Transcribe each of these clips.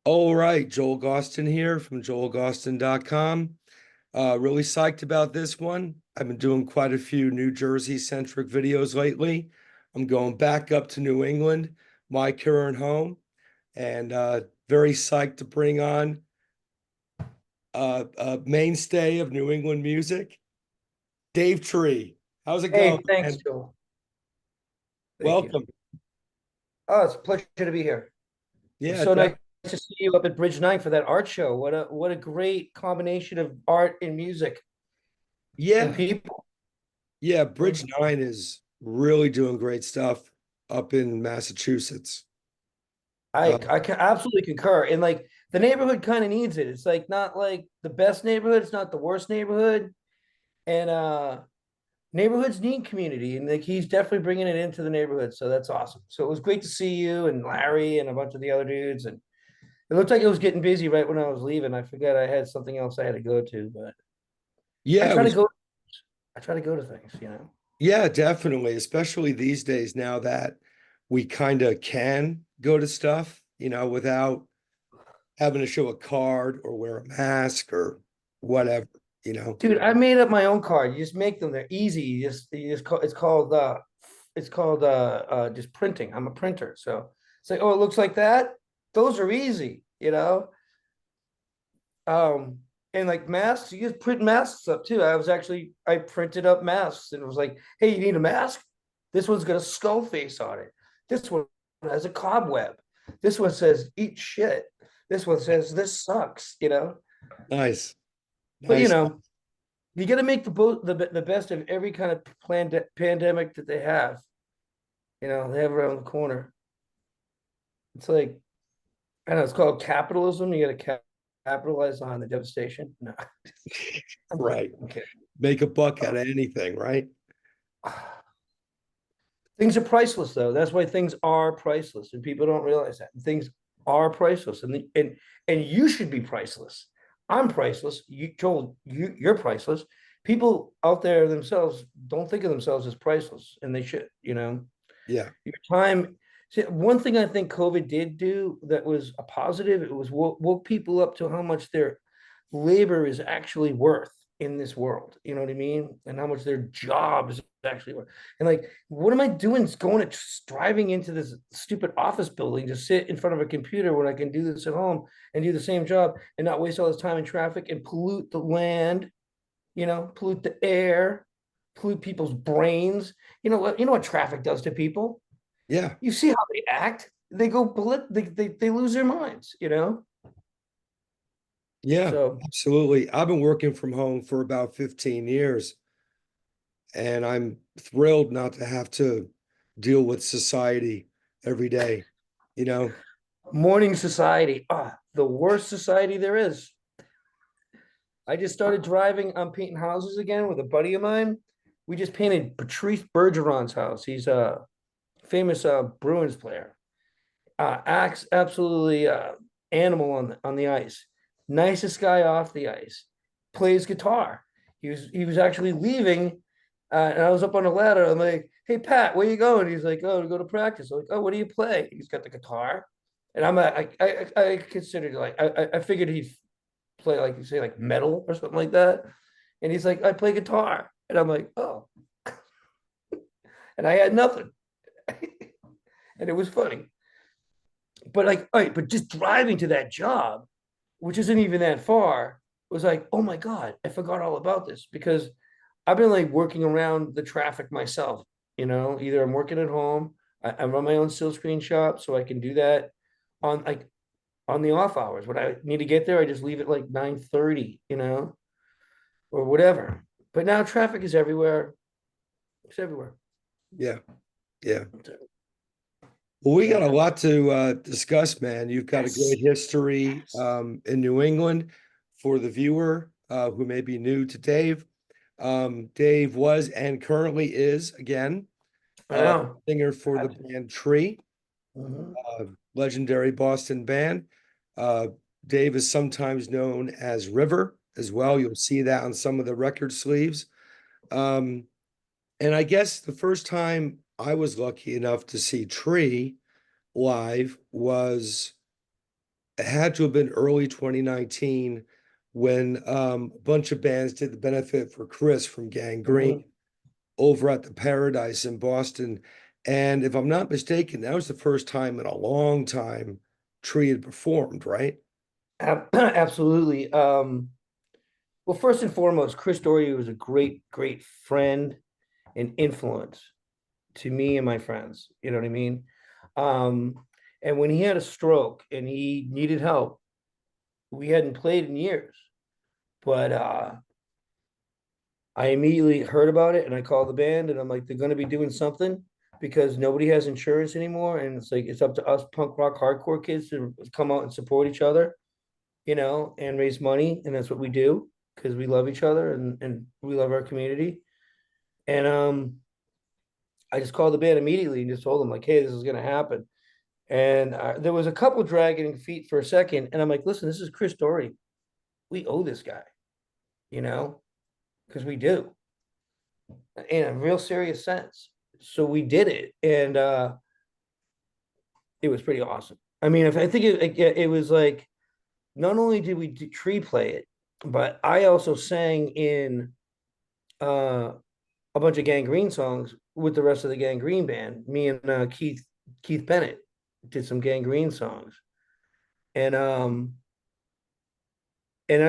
All right, Joel Gausten here from joelgausten.com. Really psyched about this one. I've been doing quite a few New Jersey centric videos lately. I'm going back up to New England, my current home, and very psyched to bring on a mainstay of New England music, Dave Tree. How's it going, Hey, thanks, man? Joel. Thank you. Welcome. Oh, it's a pleasure to be here. It was Yeah, so nice to see you up at Bridge 9 for that art show. What a great combination of art and music and yeah, people. yeah. Mhm. Bridge 9 is really doing great stuff up in Massachusetts. Uh, I can absolutely concur. And like the neighborhood kind of needs it. It's like not like the best neighborhood, it's not the worst neighborhood. And neighborhoods need community, and like he's definitely bringing it into the neighborhood. So that's awesome. So it was great to see you and Larry and a bunch of the other dudes. And it looked like it was getting busy right when I was leaving. I forget I had something else I had to go to, but I yeah, it try to was go. I try to go to things. Yeah, definitely, especially these days now that we kind of can go to stuff, without having to show a card or wear a mask or whatever, you know. Dude, I made up my own card. You just make them. They're easy. You just call it's called just printing. I'm a printer, so it's like, oh, it looks like that. Those are easy. Um, and like masks, you just print masks up too. I printed up masks and it was like, hey, you need a mask? This one's got a skull face on it. This one has a cobweb. This one says eat shit. This one says this sucks. Nice, But nice. you got to make the best of every kind of pandemic that they have. They have around the corner. It's like I don't know. It's called capitalism. You got to capitalize on the devastation. No, Right. I'm kidding. Make a buck out of anything, right? Things are priceless, though. That's why things are priceless, and people don't realize that. Things are priceless, and you should be priceless. I'm priceless. Joel, you're priceless. People out there themselves don't think of themselves as priceless, and they should. Yeah, Your time. See, one thing I think COVID did do that was a positive, it was woke people up to how much their labor is actually worth in this world. You know what I mean? And how much their job is actually worth. And like, what am I doing going to driving into this stupid office building to sit in front of a computer when I can do this at home and do the same job and not waste all this time in traffic and pollute the land, pollute the air, pollute people's brains. You know what traffic does to people? yeah, You see how they act. They go they lose their minds. yeah, So absolutely. I've been working from home for about 15 years, and I'm thrilled not to have to deal with society every day, you know? morning society, the worst society there is. I just started driving. I'm painting houses again with a buddy of mine. We just painted Patrice Bergeron's house. He's a famous Bruins player. Acts absolutely animal on the ice. Nicest guy off the ice. Plays guitar. He was actually leaving, and I was up on a ladder. I'm like, "Hey Pat, where you going?" He's like, "Oh, to go to practice." I'm like, "Oh, what do you play?" He's got the guitar, and I considered like I figured he'd play like you say like metal or something like that, and he's like, "I play guitar," and I'm like, "Oh," and I had nothing, and it was funny. But like, all right, but just driving to that job, which isn't even that far, was like, oh my God, I forgot all about this because I've been like working around the traffic myself. Either I'm working at home, I run my own still screen shop, so I can do that on the off hours. When I need to get there, I just leave at like 9:30, or whatever. But now traffic is everywhere. It's everywhere. Yeah, yeah. Well, we got a Yeah. lot to discuss, man. You've got a Yes. great history Yes. in New England for the viewer who may be new to Dave. Dave was and currently is, again, I know. singer for the band Tree, Mhm. legendary Boston band. Uh, Dave is sometimes known as River as well. You'll see that on some of the record sleeves. Um, and I guess the first time I was lucky enough to see Tree live was it had to have been early 2019 when a bunch of bands did the benefit for Chris from Gangrene Mhm. over at the Paradise in Boston. And if I'm not mistaken, that was the first time in a long time Tree had performed, right? Absolutely. Well, first and foremost, Chris Doherty was a great, great friend and influence to me and my friends. You know what I mean? Um, and when he had a stroke and he needed help, we hadn't played in years, but I immediately heard about it and I called the band and I'm like, they're going to be doing something because nobody has insurance anymore. And it's like, it's up to us punk rock hardcore kids to come out and support each other, and raise money. And that's what we do because we love each other and we love our community. And I just called the band immediately and just told them, like, hey, this is going to happen. And there was a couple dragging feet for a second. And I'm like, listen, this is Chris Doherty. We owe this guy, you know, because we do in a real serious sense. So we did it. And it was pretty awesome. I mean, if I think it was like, not only did we tree play it, but I also sang in uh, a bunch of Gangrene songs with the rest of the Gangrene band. Me and Keith Bennett did some Gangrene songs, and I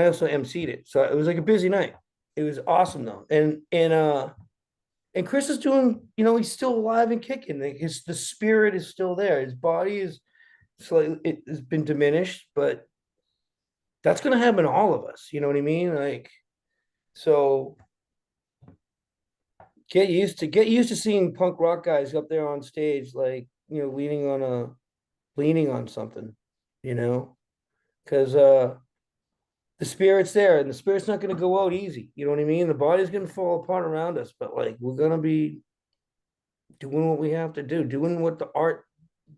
also emceed it. So it was like a busy night. It was awesome though, and Chris is doing. He's still alive and kicking. The spirit is still there. His body is slightly it has been diminished, but that's gonna happen to all of us. You know what I mean? Like so. Get used to seeing punk rock guys up there on stage, like leaning on something, you know, because the spirit's there, and the spirit's not going to go out easy. You know what I mean? The body's going to fall apart around us, but like we're going to be doing what we have to do, doing what the art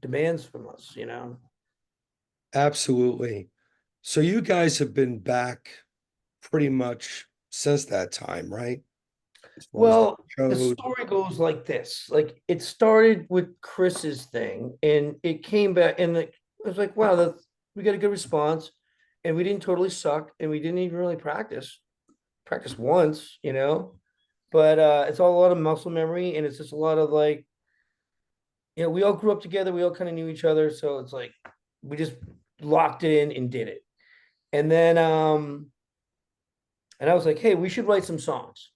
demands from us. Absolutely. So you guys have been back pretty much since that time, right? As far as the Well, the shows. story goes like this: like it started with Chris's thing, and it came back, and it was like, wow, we got a good response, and we didn't totally suck, and we didn't even really practice once, but it's all a lot of muscle memory, and it's just a lot of like, we all grew up together, we all kind of knew each other, so it's like we just locked in and did it, and then and I was like, hey, we should write some songs.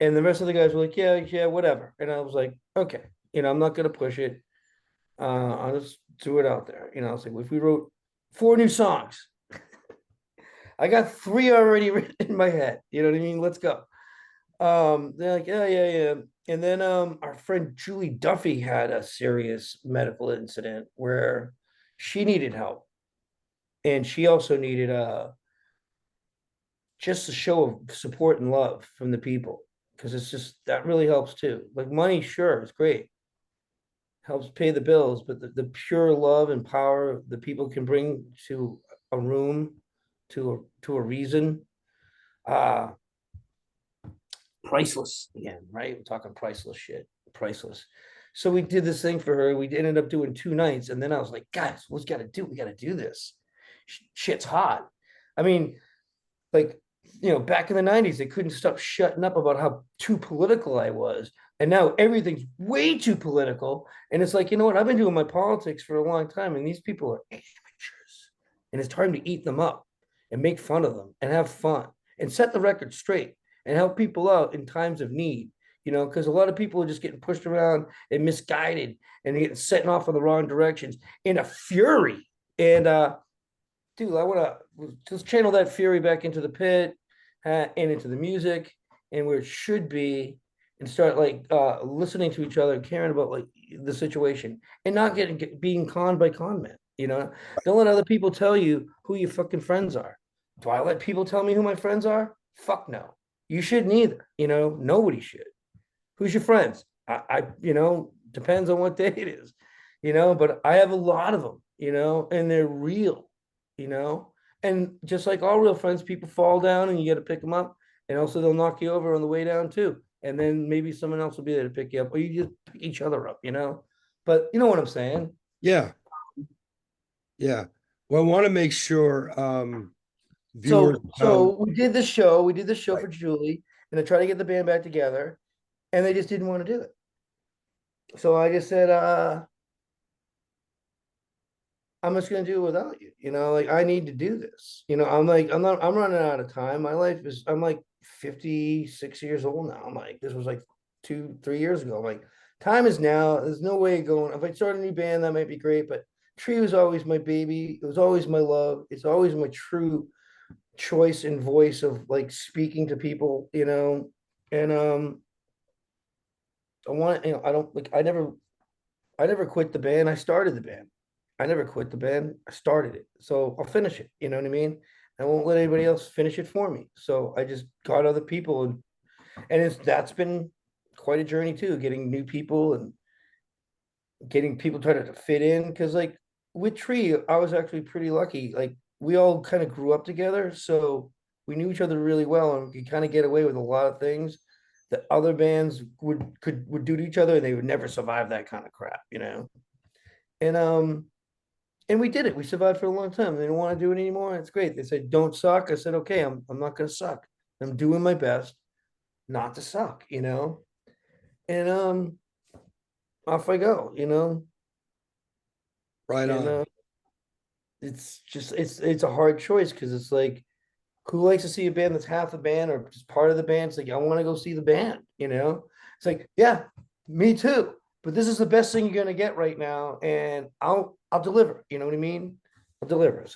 And the rest of the guys were like, yeah, yeah, whatever. And I was like, okay, I'm not gonna push it. I'll just do it out there. I was like, if we wrote 4 new songs, I got 3 already written in my head. You know what I mean? Let's go. They're like, yeah, yeah, yeah. And then our friend Julie Duffy had a serious medical incident where she needed help. And she also needed just a show of support and love from the people. Because it's just that really helps too. Like money, sure, it's great, helps pay the bills, but the pure love and power the people can bring to a room, to a reason, uh, priceless again, right? We're talking priceless shit, priceless. So we did this thing for her. We ended up doing 2 nights, and then I was like, guys, what's got to do? We got to do this. Shit's hot. I mean, like, back in the 90s, they couldn't stop shutting up about how too political I was. And now everything's way too political. And it's like, you know what? I've been doing my politics for a long time, and these people are amateurs. And it's time to eat them up and make fun of them and have fun and set the record straight and help people out in times of need. Because a lot of people are just getting pushed around and misguided and getting setting off in the wrong directions in a fury. And dude, I want to just channel that fury back into the pit and into the music and where it should be, and start like listening to each other and caring about like the situation and not being conned by con men. Don't let other people tell you who your fucking friends are. Do I let people tell me who my friends are? Fuck no. You shouldn't either. Nobody should. Who's your friends? Depends on what day it is, but I have a lot of them, and they're real, you know, and just like all real friends, people fall down and you got to pick them up, and also they'll knock you over on the way down too. And then maybe someone else will be there to pick you up, or you just pick each other up, but you know what I'm saying? Yeah, yeah. Well, I want to make sure viewers So know. we did the show. We did the show Right. for Julie, and I tried to get the band back together, and they just didn't want to do it. So I just said, I'm just gonna do it without you. Like I need to do this. I'm running out of time. I'm like 56 years old now. I'm like, this was like 2, 3 years ago. I'm like, time is now. There's no way going. If I start a new band, that might be great. But Tree was always my baby. It was always my love. It's always my true choice and voice of like speaking to people. And I want, I don't like I never quit the band. I started the band. I never quit the band. I started it. So I'll finish it. You know what I mean? I won't let anybody else finish it for me. So I just got other people, and that's been quite a journey too, getting new people and getting people trying to fit in. Cause like with Tree, I was actually pretty lucky. Like we all kind of grew up together. So we knew each other really well, and we could kind of get away with a lot of things that other bands would do to each other, and they would never survive that kind of crap. And and we did it. We survived for a long time. They don't want to do it anymore. It's great. They said, "Don't suck." I said, "Okay, I'm not gonna suck. I'm doing my best not to suck." And off I go. Right And on. it's just it's a hard choice because it's like, who likes to see a band that's half the band or just part of the band? It's like, I want to go see the band. It's like, yeah, me too. But this is the best thing you're gonna get right now, and I'll deliver. You know what I mean? I'll deliver.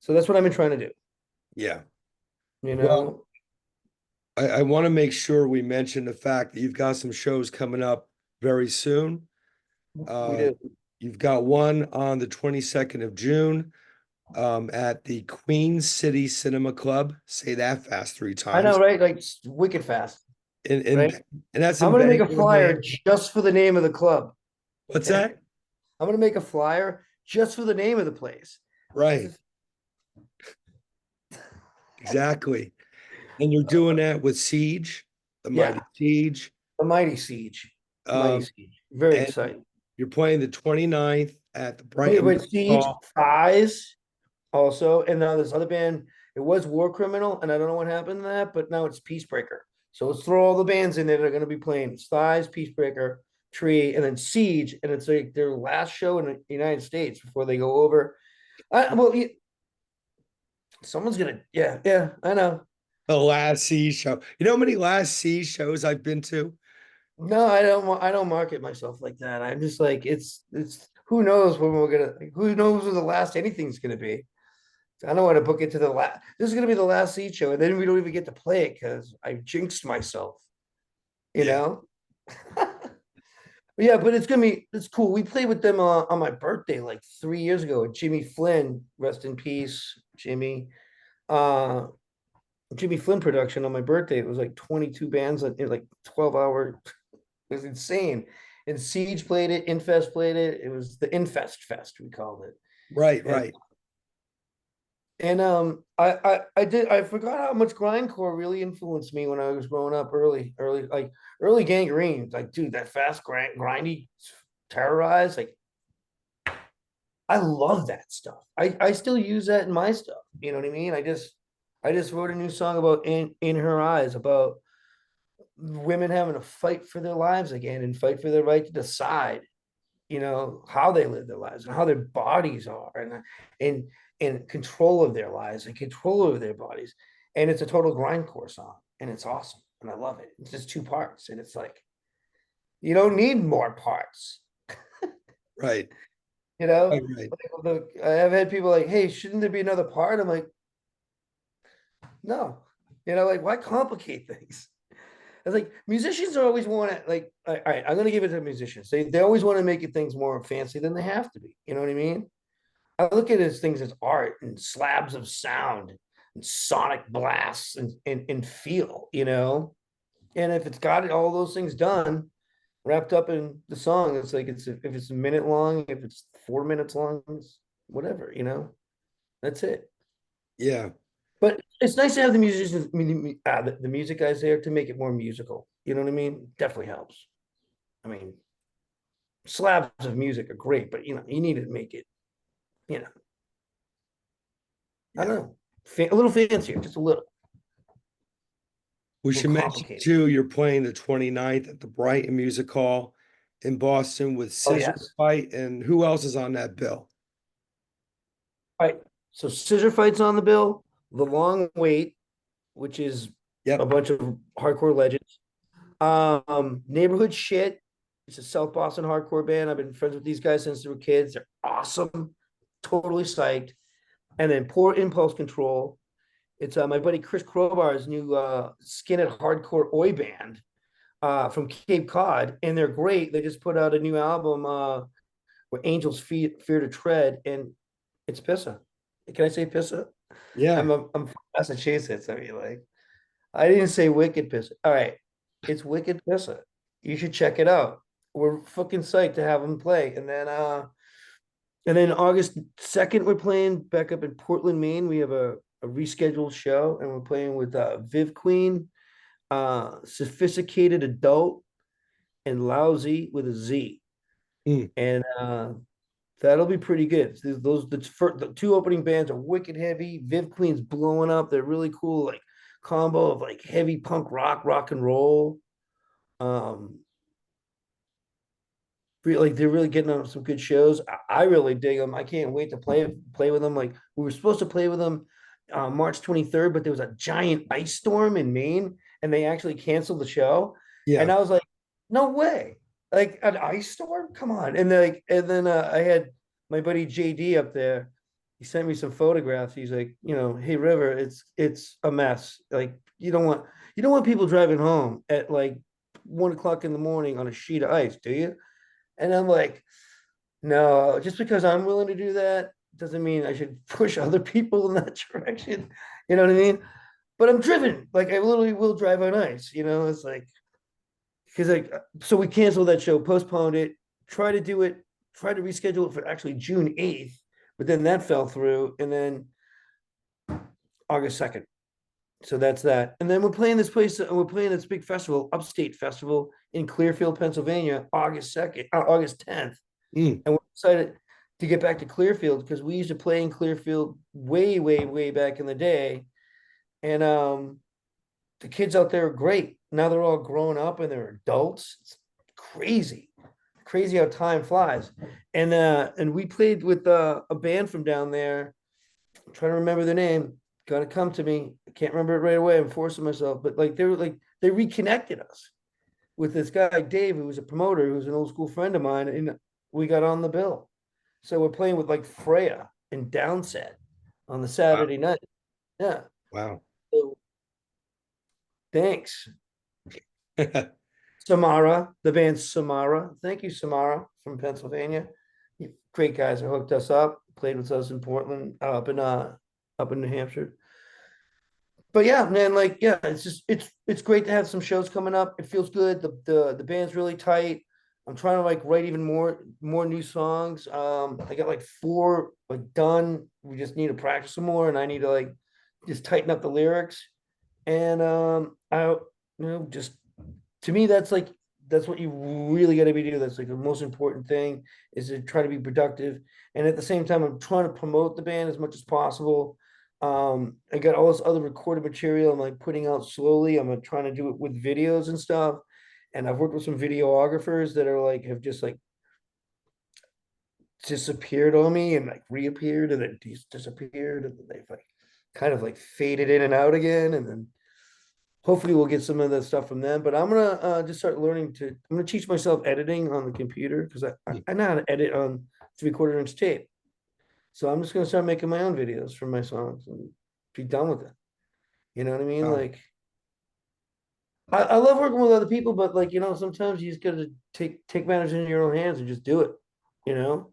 So that's what I've been trying to do. Yeah. You Well, know, I want to make sure we mention the fact that you've got some shows coming up very soon. we Uh, do. you've got one on the 22nd of June at the Queen City Cinema Club. Say that fast three I know, times. right? Like wicked fast, And right? and and that's I'm in gonna make a Bangor, flyer Maine. just for the name of the club. What's I'm that? gonna make a flyer just for the name of the place. Right. Exactly. And you're doing that with Siege, the Yeah, Mighty Siege. the Mighty Siege. Mighty Um, Siege. Very and exciting. you're playing the 29th at the Wait, Brighton wait, Music Siege Hall. Thighs also, and now this other band. It was War Criminal, and I don't know what happened to that, but now it's Peacebreaker. So let's throw all the bands in there that are going to be playing. It's Thighs, Peacebreaker, Tree, and then Siege, and it's like their last show in the United States before they go over. Well, someone's gonna. Yeah, yeah, I know. The last Siege show. You know how many last Siege shows I've been to? No, I don't. I don't market myself like that. I'm just like it's. Who knows when we're gonna? Who knows when the last anything's gonna be? I don't want to book it to the last. This is gonna be the last seat show, and then we don't even get to play it because I jinxed myself. You Yeah. know. Yeah, but it's cool. We played with them on my birthday like 3 years ago. And Jimmy Flynn, rest in peace, Jimmy. Uh, Jimmy Flynn production on my birthday. It was like 22 bands in like 12 hour. It was insane. And Siege played it, Infest played it. It was the Infest Fest, we called it. Right, And right. I forgot how much grindcore really influenced me when I was growing up early Gangrene. Like, dude, that fast grindy terrorize, like I love that stuff. I still use that in my stuff. You know what I mean? I just wrote a new song about in her eyes about women having to fight for their lives again and fight for their right to decide, how they live their lives and how their bodies are and and control of their lives and control over their bodies. And it's a total grindcore song, and it's awesome, and I love it. It's just 2 parts, and it's like you don't need more parts. Right. You know, Right, right. I've had people like, "Hey, shouldn't there be another part?" I'm like, "No." Like, why complicate things? It's like musicians are always want to like, all right, I'm gonna give it to musicians. They always want to make it things more fancy than they have to be. You know what I mean? I look at it as things as art and slabs of sound and sonic blasts and feel. And if it's got all those things done, wrapped up in the song, it's like if it's a minute long, if it's 4 minutes long, it's whatever. That's it. Yeah. But it's nice to have the musicians, the music guys there to make it more musical. You know what I mean? Definitely helps. I mean, slabs of music are great, but you need to make it, you know. I Yeah. don't know. A little fancier, just a We little should mention complicated. too, you're playing the 29th at the Brighton Music Hall in Boston with Oh Scissor yes. Fight. And who else is on that bill? All right. So scissor fights on the bill. The Long Wait, which is a Yep. bunch of hardcore legends. Neighborhood Shit. It's a South Boston hardcore band. I've been friends with these guys since they were kids. They're awesome. Totally psyched. And then Poor Impulse Control. It's my buddy Chris Crowbar's new skinhead hardcore oi band from Cape Cod, and they're great. They just put out a new album where Angels Fear to Tread, and it's pissa. Can I say pissa? Yeah. I'm from Massachusetts. I mean, like, I didn't say wicked pissa. All right, it's wicked pissa. You should check it out. We're fucking psyched to have them play, and then August 2nd, we're playing back up in Portland, Maine. We have a rescheduled show, and we're playing with Viv Queen, Sophisticated Adult, and Lousy with a Z. Mm. And that'll be pretty good. The two opening bands are wicked heavy. Viv Queen's blowing up. They're really cool, like combo of like heavy punk rock and roll. Um, like they're really getting on some good shows. I really dig them. I can't wait to play with them. Like we were supposed to play with them March 23rd, but there was a giant ice storm in Maine, and they actually canceled the show. Yeah. And I was like, no way! Like an ice storm? Come on! And then I had my buddy JD up there. He sent me some photographs. He's like, hey River, it's a mess. Like you don't want people driving home at like 1 o'clock in the morning on a sheet of ice, do you? And I'm like, no, just because I'm willing to do that doesn't mean I should push other people in that direction. You know what I mean? But I'm driven. Like I literally will drive on ice. It's like because so we canceled that show, postponed it, try to do it, try to reschedule it for actually June 8th, but then that fell through, and then August 2nd. So that's that. And then we're playing this place, we're playing this big festival, Upstate Festival in Clearfield, Pennsylvania, August 2nd, August 10th. Mm. And we're excited to get back to Clearfield because we used to play in Clearfield way, way, way back in the day. And the kids out there are great. Now they're all grown up and they're adults. It's crazy, crazy how time flies. And we played with a band from down there. I'm trying to remember the name. Gonna come to me. I can't remember it right away. I'm forcing myself, but they reconnected us with this guy Dave, who was a promoter, who was an old school friend of mine, and we got on the bill. So we're playing with like Freya and Downset on the Wow. Saturday night. Yeah. Wow. So thanks, Samara, the band Samara. Thank you, Samara from Pennsylvania. Great guys who hooked us up, played with us in Portland, up in New Hampshire. But yeah, man, like yeah, it's great to have some shows coming up. It feels good. The band's really tight. I'm trying to like write even more new songs. I got like four like done. We just need to practice some more, and I need to like just tighten up the lyrics. And just to me, that's what you really got to be doing. That's like the most important thing is to try to be productive. And at the same time, I'm trying to promote the band as much as possible. I got all this other recorded material I'm like putting out slowly. I'm trying to do it with videos and stuff. And I've worked with some videographers that are like have just like disappeared on me and like reappeared and then disappeared and then they've like kind of like faded in and out again. And then hopefully we'll get some of the stuff from them. But I'm gonna just start learning to. I'm gonna teach myself editing on the computer because I know how to edit on 3/4 inch tape. So I'm just gonna start making my own videos for my songs and be done with it. You know what I mean? Wow. Like I love working with other people, but like sometimes you just gotta take matters into your own hands and just do it. You know,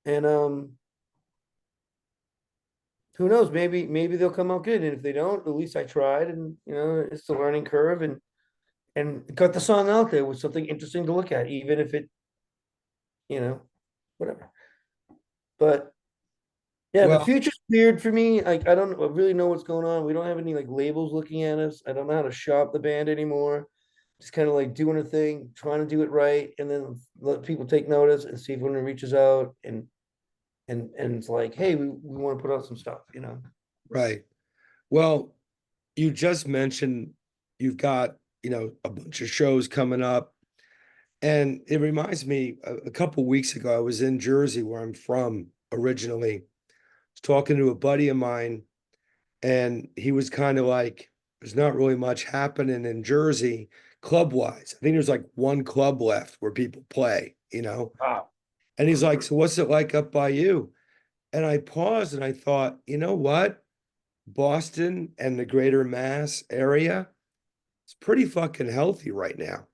and who knows? Maybe they'll come out good, and if they don't, at least I tried, and it's a learning curve, and got the song out there with something interesting to look at, even if it, whatever. But yeah, the Well, future's weird for me. Like I don't really know what's going on. We don't have any like labels looking at us. I don't know how to shop the band anymore. Just kind of like doing a thing, trying to do it right, and then let people take notice and see if anyone reaches out. And and it's like, hey, we want to put out some stuff, you know. Right. Well, you just mentioned you've got, a bunch of shows coming up. And it reminds me, a couple weeks ago, I was in Jersey, where I'm from originally. I was talking to a buddy of mine, and he was kind of like, there's not really much happening in Jersey club wise. I think there's like one club left where people play. Wow. And he's like, so what's it like up by you? And I paused and I thought, you know what? Boston and the greater Mass area, it's pretty fucking healthy right now.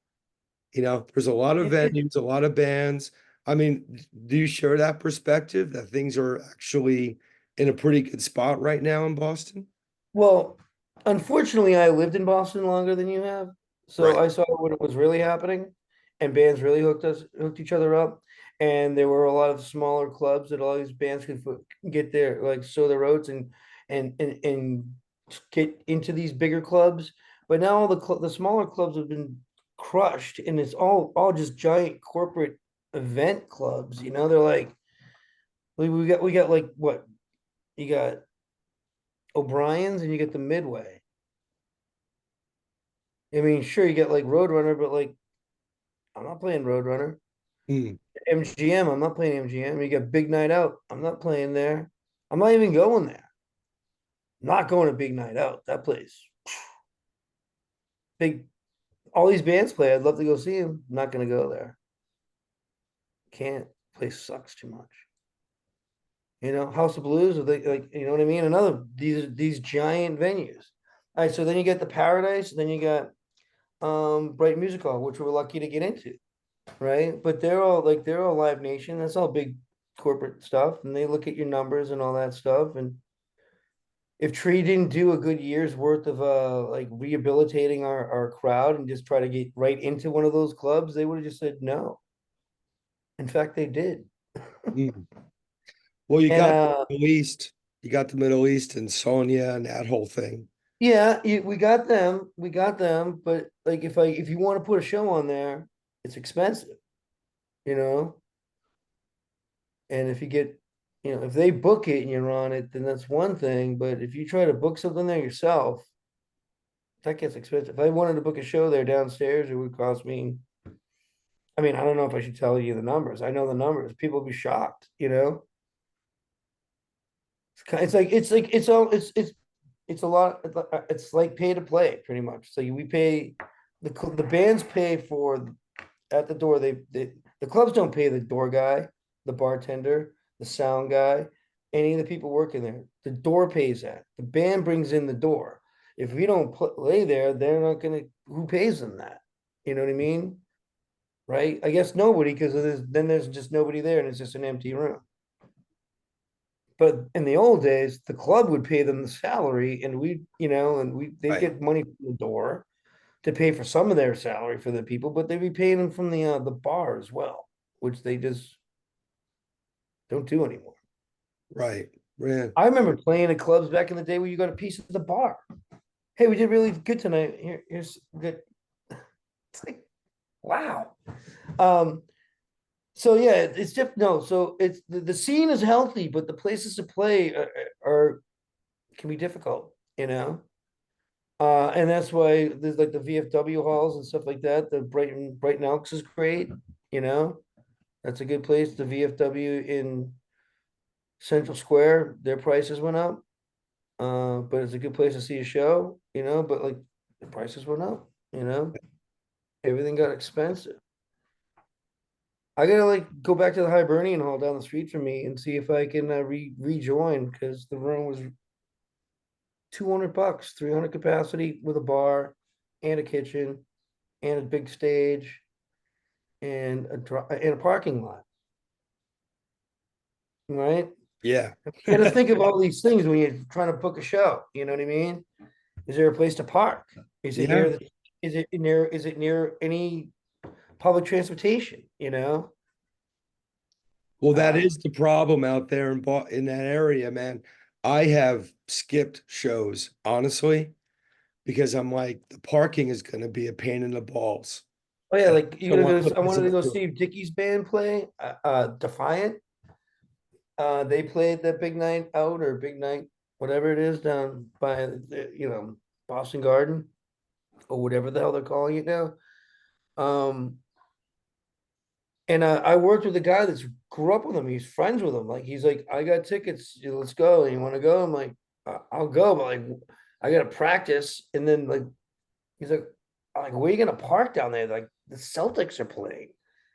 There's a lot of venues, a lot of bands. I mean, do you share that perspective that things are actually in a pretty good spot right now in Boston? Well, unfortunately, I lived in Boston longer than you have, so Right. I saw when it was really happening, and bands really hooked each other up, and there were a lot of smaller clubs that all these bands could get there, like sow their oats and get into these bigger clubs. But now all the smaller clubs have been crushed, and it's all just giant corporate event clubs. You know, they're like we got like what you got O'Brien's and you get the Midway. I mean, sure, you get like Roadrunner, but like I'm not playing Roadrunner. Mm, MGM, I'm not playing MGM. You got Big Night Out. I'm not playing there. I'm not even going there. I'm not going to Big Night Out. That place, big. All these bands play. I'd love to go see them. I'm not gonna go there. Can't. Place sucks too much. You know, House of Blues, or like you know what I mean. Another these giant venues. All right, so then you get the Paradise, then you got Bright Music Hall, which we're lucky to get into, right? But they're all Live Nation. That's all big corporate stuff, and they look at your numbers and all that stuff. And if Tree didn't do a good year's worth of like rehabilitating our crowd and just try to get right into one of those clubs, they would have just said no. In fact, they did. mm. Well, you And got the Middle East, and Sonia and that whole thing. yeah, we got them, but like if you want to put a show on there, it's expensive, you know. And if you get, if they book it and you're on it, then that's one thing. But if you try to book something there yourself, that gets expensive. If I wanted to book a show there downstairs, it would cost me. I mean, I don't know if I should tell you the numbers. I know the numbers. People would be shocked, you know. It's a lot. It's like pay to play, pretty much. So we pay the bands pay for at the door. The clubs don't pay the door guy, the bartender, the sound guy, any of the people working there. The door pays that. The band brings in the door. If we don't play there, they're not gonna. Who pays them that? You know what I mean? Right? I guess nobody, because there's just nobody there, and it's just an empty room. But in the old days, the club would pay them the salary, and they'd Right. get money from the door to pay for some of their salary for the people, but they'd be paying them from the bar as well, which they just don't do anymore. Right. Yeah. I remember playing at clubs back in the day where you got a piece of the bar. Hey, we did really good tonight. Here's good. It's like, wow. Um, so yeah, it's different. No, so it's the scene is healthy, but the places to play are can be difficult, you know. And that's why there's like the VFW halls and stuff like that. The Brighton Elks is great, you know. That's a good place. The VFW in Central Square, their prices went up. But it's a good place to see a show, you know, but like the prices went up, you know. Everything got expensive. I gotta like go back to the Hibernian Hall down the street from me and see if I can rejoin, because the room was $200, 300 capacity with a bar and a kitchen and a big stage and a parking lot, right? Yeah. You got to think of all these things when you're trying to book a show. You know what I mean? Is there a place to park? Is it Yeah. near the? Is it near any public transportation? You know? Well, that Uh, is the problem out there in that area, man. I have skipped shows, honestly, because I'm like, the parking is going to be a pain in the balls. oh yeah, And like I don't you're want gonna to go. put I wanted to myself go through it. see Dickie's band play. Defiant. They played the big night out or big night, whatever it is, down by Boston Garden or whatever the hell they're calling it now. Um, and I worked with a guy that's grew up with him. He's friends with him. Like he's like, I got tickets. Let's go. And you want to go? I'm like, I'll go, but like, I got to practice. And then like, he's like, where are you gonna park down there? Like the Celtics are playing.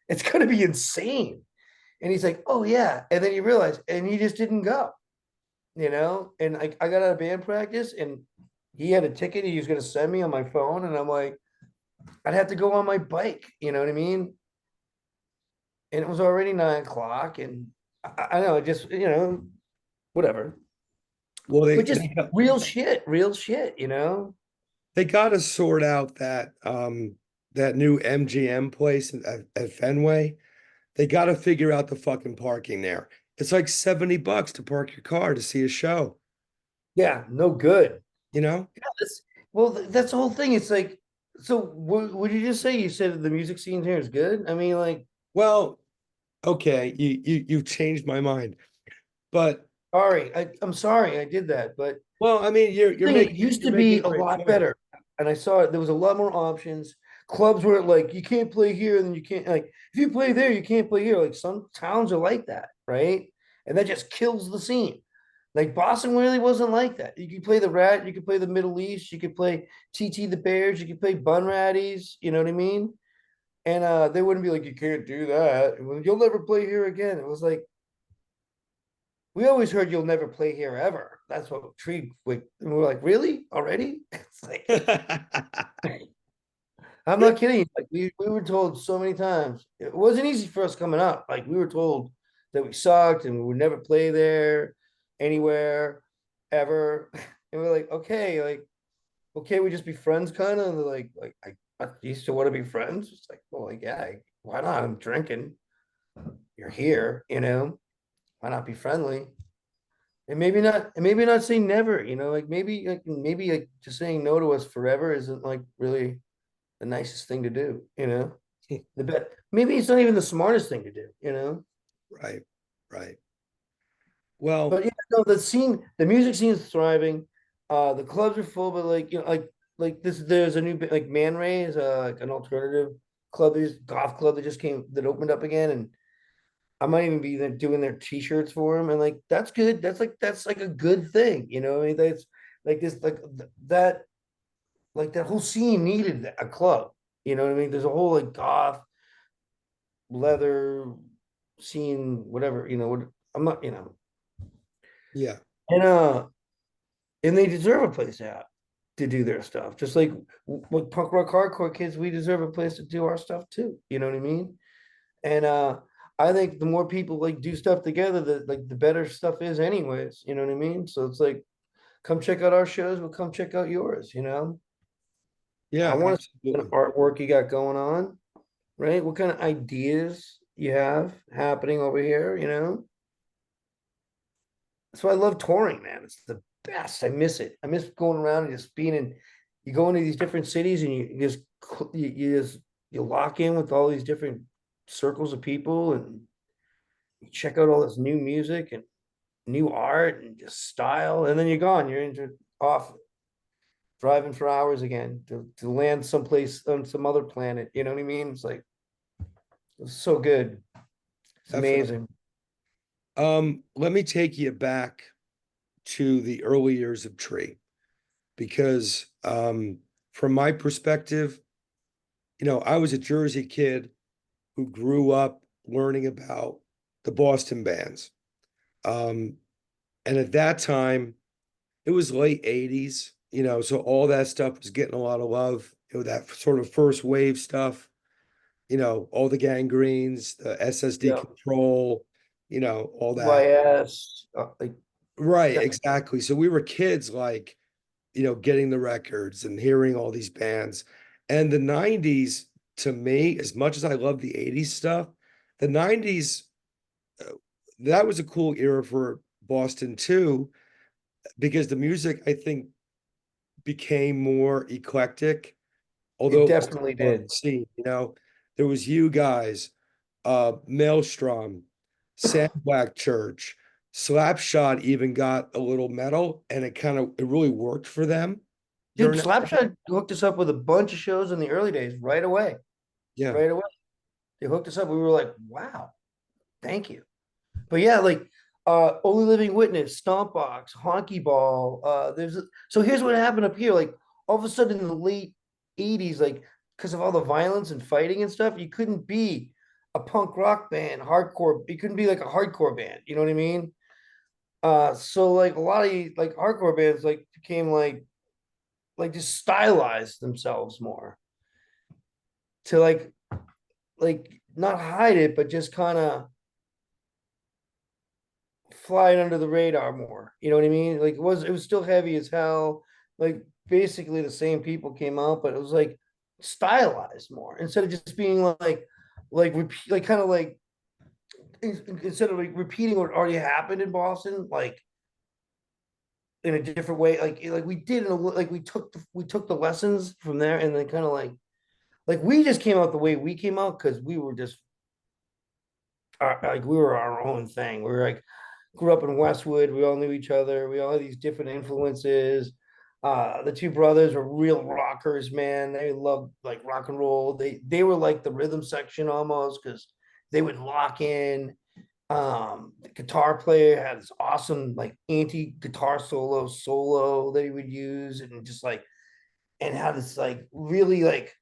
It's gonna be insane. And he's like, oh yeah. And then you realize, and he just didn't go. And I got out of band practice and he had a ticket he was going to send me on my phone. And I'm like, I'd have to go on my bike. You know what I mean? And it was already 9 o'clock. And I know, just, whatever. Well, But just real shit. they got to sort out that new MGM place at Fenway. They got to figure out the fucking parking there. It's like $70 to park your car to see a show, Yeah, no good. you know? Yeah, well, that's the whole thing. It's like, so what did you just say? You said the music scene here is good. I mean, like, Well, okay, you've changed my mind. But I'm sorry I did that, but well, I mean, thing, it used you're to making be a a great lot point. better. And I saw it, there was a lot more options. Clubs were like, you can't play here, and then you can't like if you play there, you can't play here. Like some towns are like that, right? And that just kills the scene. Like Boston really wasn't like that. You could play the Rat, you could play the Middle East, you could play TT the Bears, you could play Bun Ratties, you know what I mean? And they wouldn't be like, you can't do that. You'll never play here again. It was like, we always heard you'll never play here ever. That's what intrigued. And we're like, really? Already? It's like, I'm not kidding you. Like we were told so many times. It wasn't easy for us coming up. Like we were told that we sucked and we would never play there anywhere ever. And we're like, okay, we just be friends kind of. And they're like I used to want to be friends. It's like, well, like, yeah, why not? I'm drinking. You're here. Why not be friendly? And maybe not say never, maybe just saying no to us forever isn't like really the nicest thing to do. Maybe it's not even the smartest thing to do. Right, right. Well, But yeah, no, the music scene is thriving. The clubs are full, but like this, there's a new like Man Ray is like an alternative club, this golf club that opened up again, and I might even be there doing their t-shirts for them, and like that's good. That's like a good thing. I mean, that's like this like that whole scene needed a club. You know what I mean? There's a whole like goth leather scene, whatever. What I'm not. yeah, And and they deserve a place to do their stuff. Just like with punk rock hardcore kids, we deserve a place to do our stuff too. You know what I mean? And I think the more people like do stuff together, the better stuff is anyways. You know what I mean? So it's like, come check out our shows, but come check out yours. I yeah, want to see what absolutely. kind of artwork you got going on, right? What kind of ideas you have happening over here. That's why I love touring, man. It's the best. I miss it. I miss going around and just being in. You go into these different cities and you lock in with all these different circles of people and you check out all this new music and new art and just style, and then you're gone. You're into off driving for hours again to land someplace on some other planet. You know what I mean? It's like it's so good. It's Definitely. amazing. Let me take you back to the early years of Tree because from my perspective, I was a Jersey kid who grew up learning about the Boston bands. Um, and at that time, it was late 80s, so all that stuff was getting a lot of love. That sort of first wave stuff, all the Gangrenes, the SSD Yeah. Control, all that. YS, like Right, that. exactly. So we were kids like, getting the records and hearing all these bands. And the 90s, to me, as much as I love the 80s stuff, the 90s, uh, that was a cool era for Boston too, because the music, I think, became more eclectic, although It it was still definitely part of did. the scene. There was you guys, Maelstrom, Sandblack Church, Slapshot even got a little metal, and it really worked for them Dude, during that time. Slapshot hooked us up with a bunch of shows in the early days, right away. Yeah. Right away. They hooked us up. We were like, wow, thank you. But yeah, like Only Living Witness, Stompbox, Honky Ball. So here's what happened up here. Like all of a sudden in the late 80s, like because of all the violence and fighting and stuff, you couldn't be a punk rock band, hardcore. You couldn't be like a hardcore band. You know what I mean? So like a lot of like hardcore bands like became like just stylized themselves more to like not hide it, but just kind of flying under the radar more. You know what I mean? Like it was still heavy as hell. Like basically the same people came out, but it was like stylized more instead of just being like repeat like kind of like instead of like repeating what already happened in Boston, like in a different way. Like we did in a like we took the lessons from there and then kind of like we just came out the way we came out because we were just like we were our own thing. We were like grew up in Westwood. We all knew each other. We all had these different influences. The two brothers were real rockers, man. They loved like rock and roll. They were like the rhythm section almost because they would lock in. The guitar player had this awesome like anti guitar solo that he would use and just like and have this like really like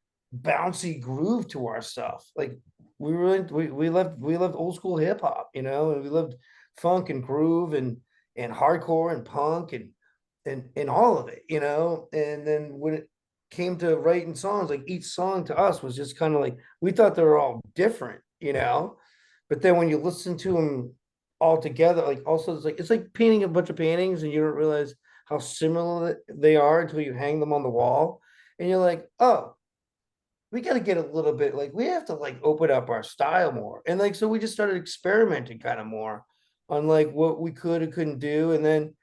bouncy groove to our stuff. Like we loved old school hip hop, and we loved funk and groove and hardcore and punk and all of it, And then when it came to writing songs, like each song to us was just kind of like we thought they were all different. But then when you listen to them all together, like also it's like painting a bunch of paintings and you don't realize how similar they are until you hang them on the wall. And you're like, oh, we got to get a little bit like we have to like open up our style more. And like so we just started experimenting kind of more on like what we could and couldn't do. And then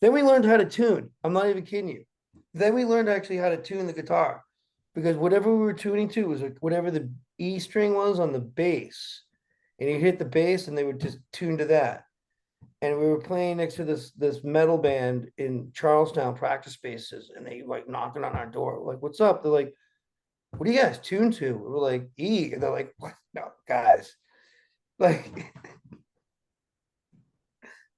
we learned how to tune. I'm not even kidding you. Then we learned actually how to tune the guitar because whatever we were tuning to was like whatever the E string was on the bass. And you hit the bass and they would just tune to that. And we were playing next to this metal band in Charlestown practice spaces, and they like knocking on our door, like, "What's up?" They're like, "What are you guys tuned to?" We're like, "E," and they're like, "What? No, guys." Like,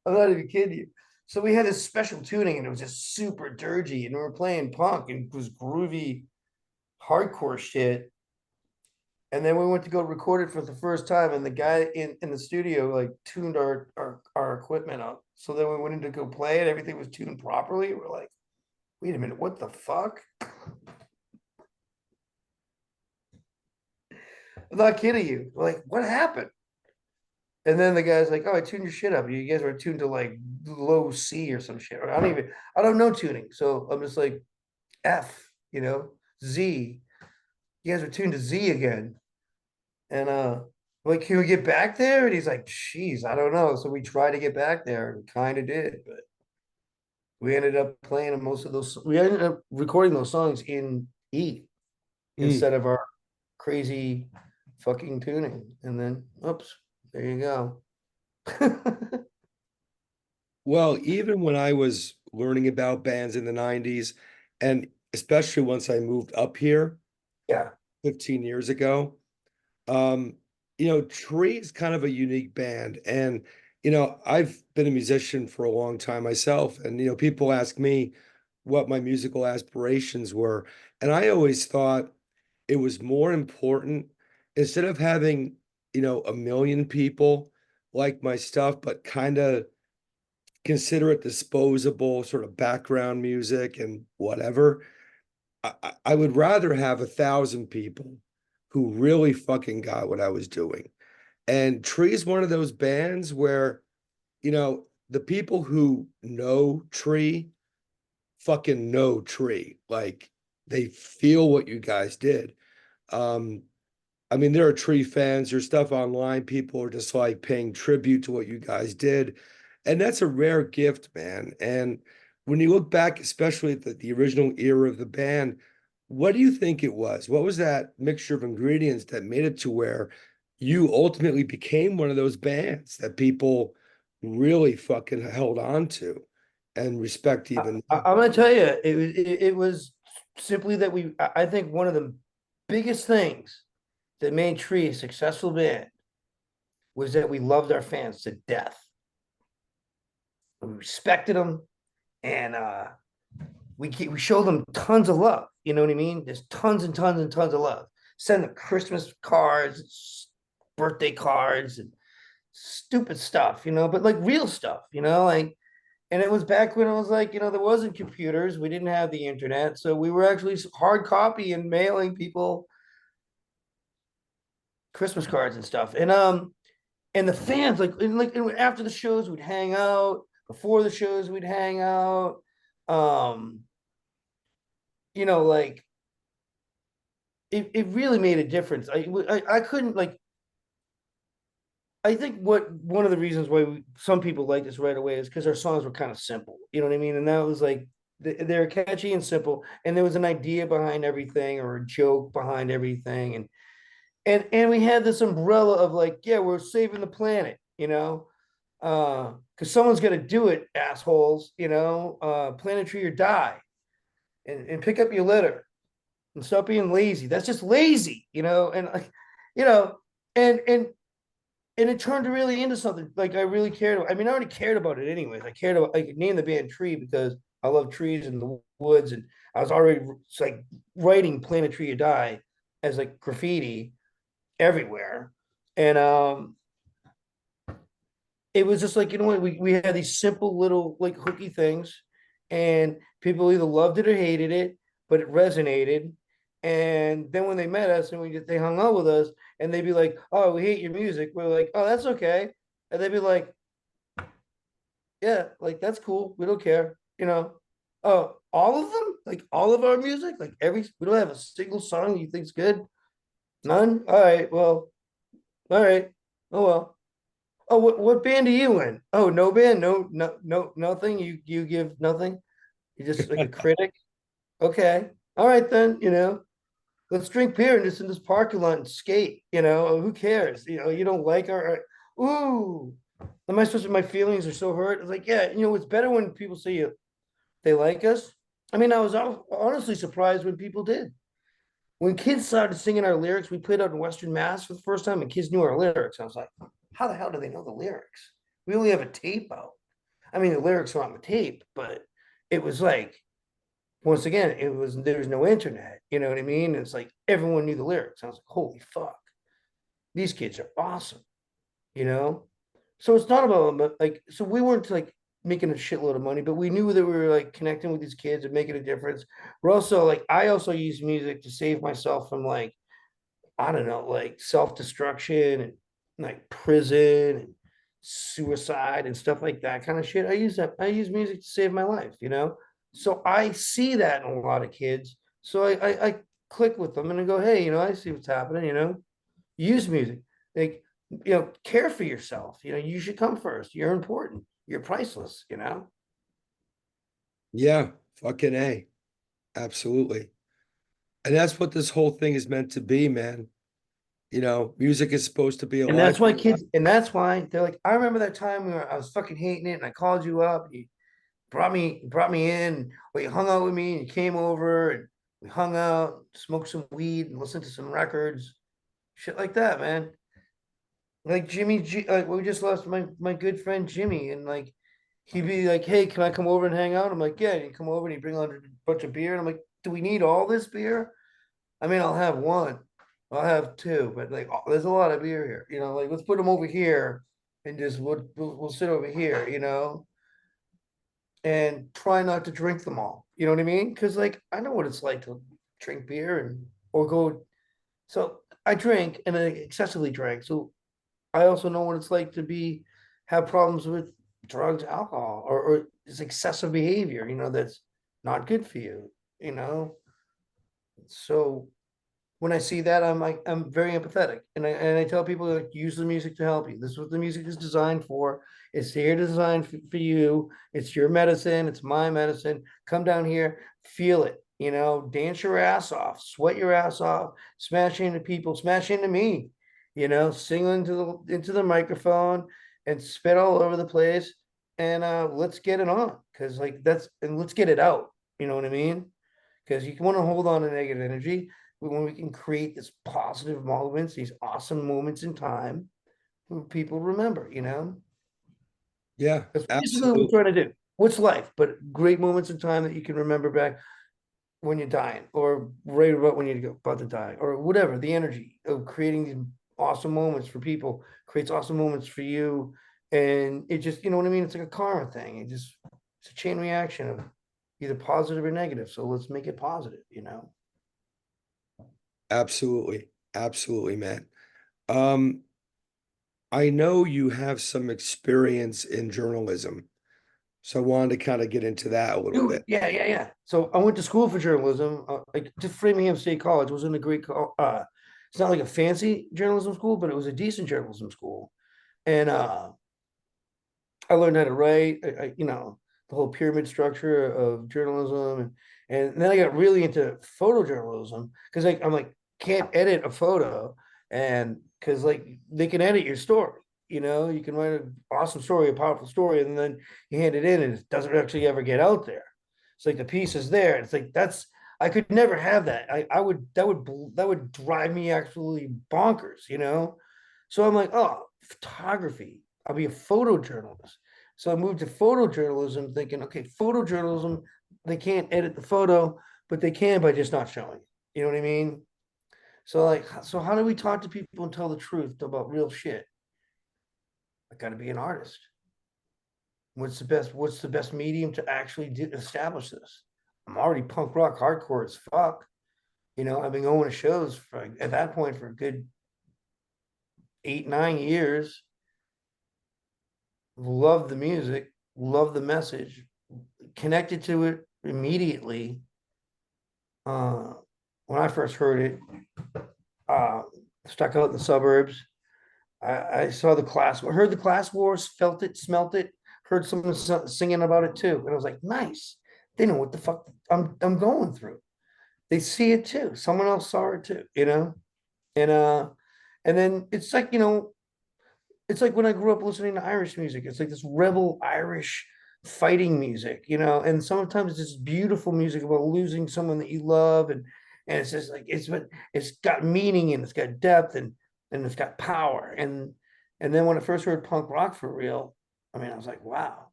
I'm not even kidding you. So we had this special tuning, and it was just super dirgy, and we were playing punk, and it was groovy, hardcore shit. And then we went to go record it for the first time, and the guy in the studio like tuned our equipment up. So then we went in to go play it, everything was tuned properly. We're like, wait a minute, what the fuck? I'm not kidding you. We're like, what happened? And then the guy's like, oh, I tuned your shit up. You guys were tuned to like low C or some shit. I don't know tuning. So I'm just like F, Z. You guys are tuned to Z again. And like, can we get back there? And he's like, geez, I don't know. So we tried to get back there and kind of did, but we ended up playing most of those. We ended up recording those songs in E Mm. instead of our crazy fucking tuning. And then, oops, there you go. Well, even when I was learning about bands in the 90s, and especially once I moved up here Yeah, 15 years ago, um, Tree is kind of a unique band. And, I've been a musician for a long time myself. And, people ask me what my musical aspirations were. And I always thought it was more important instead of having, a million people like my stuff, but kind of consider it disposable sort of background music and whatever. I would rather have 1,000 people who really fucking got what I was doing. And Tree is one of those bands where, the people who know Tree fucking know Tree. Like they feel what you guys did. Um, I mean, there are Tree fans, there's stuff online, people are just like paying tribute to what you guys did. And that's a rare gift, man. And when you look back, especially at the original era of the band, what do you think it was? What was that mixture of ingredients that made it to where you ultimately became one of those bands that people really fucking held on to and respect even now. I'm gonna tell you, it was simply that I think one of the biggest things that made Tree a successful band was that we loved our fans to death. We respected them, and we showed them tons of love. You know what I mean? There's tons and tons and tons of love. Send them Christmas cards, birthday cards, and stupid stuff, but like real stuff, like. And it was back when it was like, there wasn't computers. We didn't have the internet. So we were actually hard copy and mailing people Christmas cards and stuff. And the fans, after the shows, we'd hang out. Before the shows, we'd hang out. Um, like it really made a difference. I couldn't like. I think one of the reasons why some people liked us right away is because our songs were kind of simple. You know what I mean? And that was like they're catchy and simple, and there was an idea behind everything or a joke behind everything, and we had this umbrella of like, yeah, we're saving the planet, because someone's gonna do it, assholes, plant a tree or die, and pick up your litter and stop being lazy. That's just lazy, and like, you know, and it turned really into something like I really cared about. I mean, I already cared about it anyways. I cared about, I named the band Tree because I love trees and the woods, and I was already like writing "Plant a Tree or Die" as like graffiti everywhere, and it was just like, what, we had these simple little like hooky things, and people either loved it or hated it, but it resonated. And then when they met us and they hung out with us, and they'd be like, "Oh, we hate your music." We're like, "Oh, that's okay," and they'd be like, "Yeah, like that's cool. We don't care." Oh, all of them, like all of our music, like we don't have a single song you think's good. None. All right. Well. All right. Oh well. Oh, what band are you in? Oh, no band, no, nothing. You give nothing. You're just like a critic. Okay, all right then. Let's drink beer and just in this parking lot and skate. Who cares? You don't like our. Ooh, am I supposed to? My feelings are so hurt. It's like, yeah, it's better when people say they like us. I mean, I was honestly surprised when people did. When kids started singing our lyrics, we played out in Western Mass for the first time, and kids knew our lyrics. I was like, how the hell do they know the lyrics? We only have a tape out. I mean, the lyrics are on the tape, but it was like, once again, there was no internet. You know what I mean? It's like everyone knew the lyrics. I was like, holy fuck, these kids are awesome. You know, so it's not about but like, so we weren't like making a shitload of money, but we knew that we were like connecting with these kids and making a difference. We're also like, I also use music to save myself from like, I don't know, like self-destruction and like prison and suicide and stuff like that kind of shit. I use music to save my life. So I see that in a lot of kids. So I click with them and I go, hey, I see what's happening. Use music. Like, care for yourself. You should come first. You're important. You're priceless. Yeah, fucking A. Absolutely. And that's what this whole thing is meant to be, man. Music is supposed to be a And life. that's why they're like, I remember that time I was fucking hating it and I called you up. You brought me in, or you hung out with me and you came over and we hung out, smoked some weed and listened to some records, shit like that, man. Like Jimmy G, like we just lost my good friend Jimmy, and like he'd be like, "Hey, can I come over and hang out?" I'm like, "Yeah." And he'd come over and he'd bring on a bunch of beer, and I'm like, "Do we need all this beer? I mean, I'll have one, I'll have two, but like, there's a lot of beer here. Like let's put them over here and just we'll sit over here. And try not to drink them all. You know what I mean? Because like I know what it's like to drink beer and or go. So I drink and I excessively drank. So I also know what it's like to have problems with drugs, alcohol, or this excessive behavior. That's not good for you. You know. So when I see that, I'm very empathetic, and I tell people like use the music to help you. This is what the music is designed for. It's here to design for you. It's your medicine. It's my medicine. Come down here, feel it. Dance your ass off, sweat your ass off, smash into people, smash into me. Sing into the microphone, and spit all over the place. And let's get it on. Cause like that's and let's get it out. You know what I mean? Because you want to hold on to negative energy when we can create this positive moments, these awesome moments in time who people remember, you know? Yeah, That's basically what we're absolutely. trying to do. What's life? But great moments in time that you can remember back when you're dying, or right about when you're about to die, or whatever. The energy of creating these awesome moments for people creates awesome moments for you. And it just, you know what I mean? It's like a karma thing. It's a chain reaction of either positive or negative. So let's make it positive, you know? Absolutely. Absolutely, man. Um, I know you have some experience in journalism, so I wanted to kind of get into that a little Dude, bit. yeah, yeah, yeah. So I went to school for journalism, like to Framingham State College. It wasn't a great, it's not like a fancy journalism school, but it was a decent journalism school. And I learned how to write, you know, the whole pyramid structure of journalism, and then I got really into photojournalism because I'm like can't edit a photo, and because like they can edit your story, you know, you can write an awesome story, a powerful story, and then you hand it in, and it doesn't actually ever get out there. It's like the piece is there. It's like that's I could never have that. I would that would drive me absolutely bonkers, you know. So I'm like, oh, photography. I'll be a photojournalist. So I moved to photojournalism thinking, okay, photojournalism, they can't edit the photo, but they can by just not showing it. You know what I mean? So like, so how do we talk to people and tell the truth about real shit? I gotta be an artist. What's the best medium to actually establish this? I'm already punk rock hardcore as fuck. You know, I've been going to shows for at that point for a good 8, 9 years. Love the music, love the message, connected to it immediately. Uh, when I first heard it, uh, stuck out in the suburbs, I saw the class, heard the class wars, felt it, smelt it, heard someone singing about it too, and I was like, nice. They know what the fuck I'm going through. They see it too. Someone else saw it too, you know. And and then it's like it's like when I grew up listening to Irish music. It's like this rebel Irish fighting music, you know, and sometimes it's this beautiful music about losing someone that you love, and it's just like it's got meaning and it's got depth and it's got power. And then when I first heard punk rock for real, I mean, I was like, wow.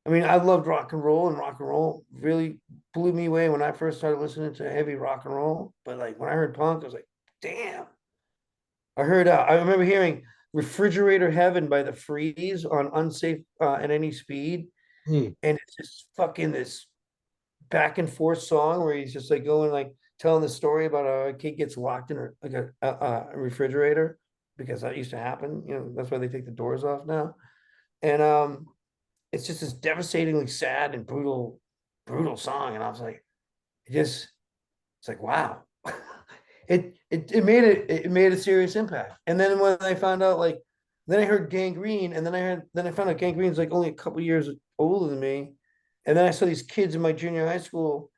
I mean, I loved rock and roll really blew me away when I first started listening to heavy rock and roll. But like when I heard punk, I was like, damn. I remember hearing Refrigerator Heaven by the Freeze on Unsafe at Any Speed. Hmm. And it's just fucking this back and forth song where he's just like going, like telling the story about a kid gets locked in a refrigerator because that used to happen. You know, that's why they take the doors off now. And it's just this devastatingly sad and brutal song. And I was like, it just, it's like, wow. It made a serious impact. And then when I found out, like, then I heard Gangrene, and then I found out Gangrene's like only a couple years older than me. And then I saw these kids in my junior high school.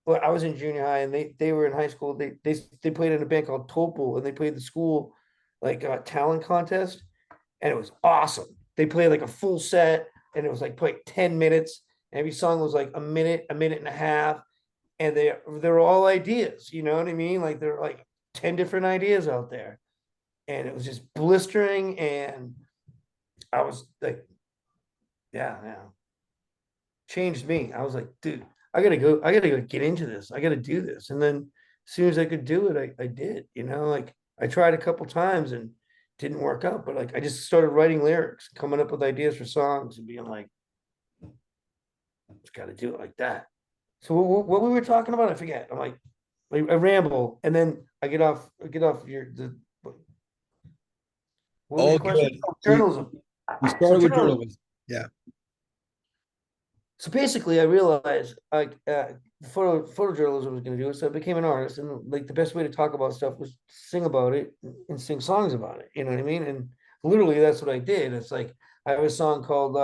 Well, I was in junior high, and they were in high school. They played in a band called Topol, and they played the school like talent contest, and it was awesome. They played like a full set, and it was like played 10 minutes. Every song was like a minute and a half, and they're all ideas, you know what I mean? Like they're like 10 different ideas out there. And it was just blistering, and I was like, yeah, yeah. Changed me. I was like, dude, I gotta go get into this. I gotta do this. And then as soon as I could do it, I did, you know, like I tried a couple times and didn't work out, but like I just started writing lyrics, coming up with ideas for songs and being like, just gotta do it like that. So what we were talking about, I forget. I'm like, I ramble, and then I get off what was All your question? good. Oh, So journalism. you So started with journalism. journalism. Yeah. So basically, I realized like photojournalism was going to do it. So I became an artist, and like the best way to talk about stuff was sing about it and sing songs about it. You know what I mean? And literally, that's what I did. It's like I have a song called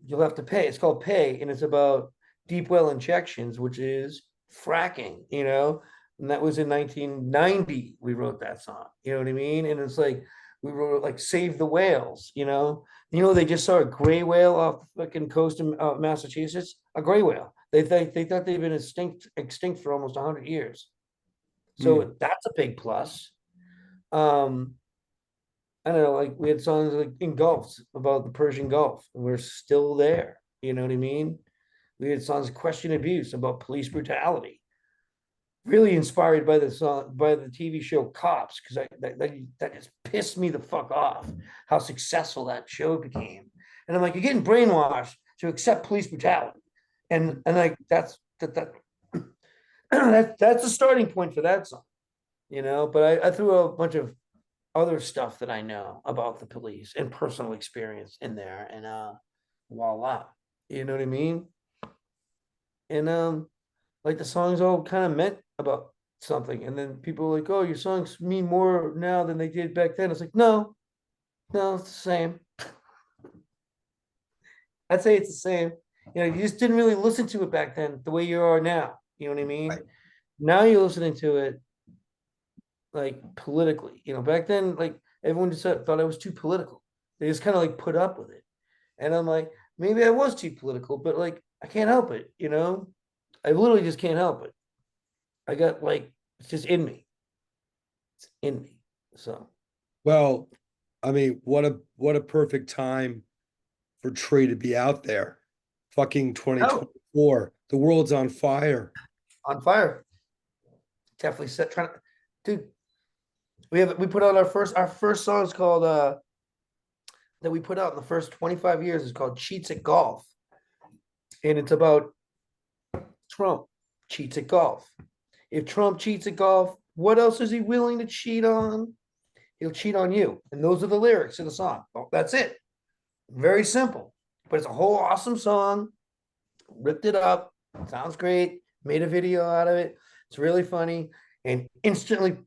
"You'll Have to Pay." It's called "Pay," and it's about deep well injections, which is fracking. And that was in 1990. We wrote that song. You know what I mean? And it's like We wrote like Save the Whales, you know. They just saw a gray whale off the fucking coast of Massachusetts, a gray whale. They thought they've been extinct for almost 100 years. Hmm. So that's a big plus. Um, I don't know, like we had songs like in Gulfs about the Persian Gulf, and we're still there. You know what I mean? We had songs Question Abuse about police brutality. Really inspired by the song by the TV show Cops, because that just pissed me the fuck off how successful that show became. And I'm like, you're getting brainwashed to accept police brutality. And like that's the starting point for that song, But I threw a bunch of other stuff that I know about the police and personal experience in there, and voila. You know what I mean? And like the songs all kind of meant about something. And then people are like, oh, your songs mean more now than they did back then. It's like, no, no, it's the same. I'd say it's the same. You just didn't really listen to it back then the way you are now. You know what I mean? Right. Now you're listening to it like politically. Back then, like everyone just thought I was too political. They just kind of like put up with it. And I'm like, maybe I was too political, but like I can't help it. I literally just can't help it. I got like it's just in me. It's in me. So Well, I mean, what a perfect time for Tree to be out there. Fucking oh, 2024. The world's on fire. on fire. Definitely set trying to dude. We put out our first song is called that we put out in the first 25 years is called Cheats at Golf. And it's about Trump cheats at golf. If Trump cheats at golf, what else is he willing to cheat on? He'll cheat on you. And those are the lyrics of the song. Oh, that's it. Very simple. But it's a whole awesome song. Ripped it up. Sounds great. Made a video out of it. It's really funny and instantly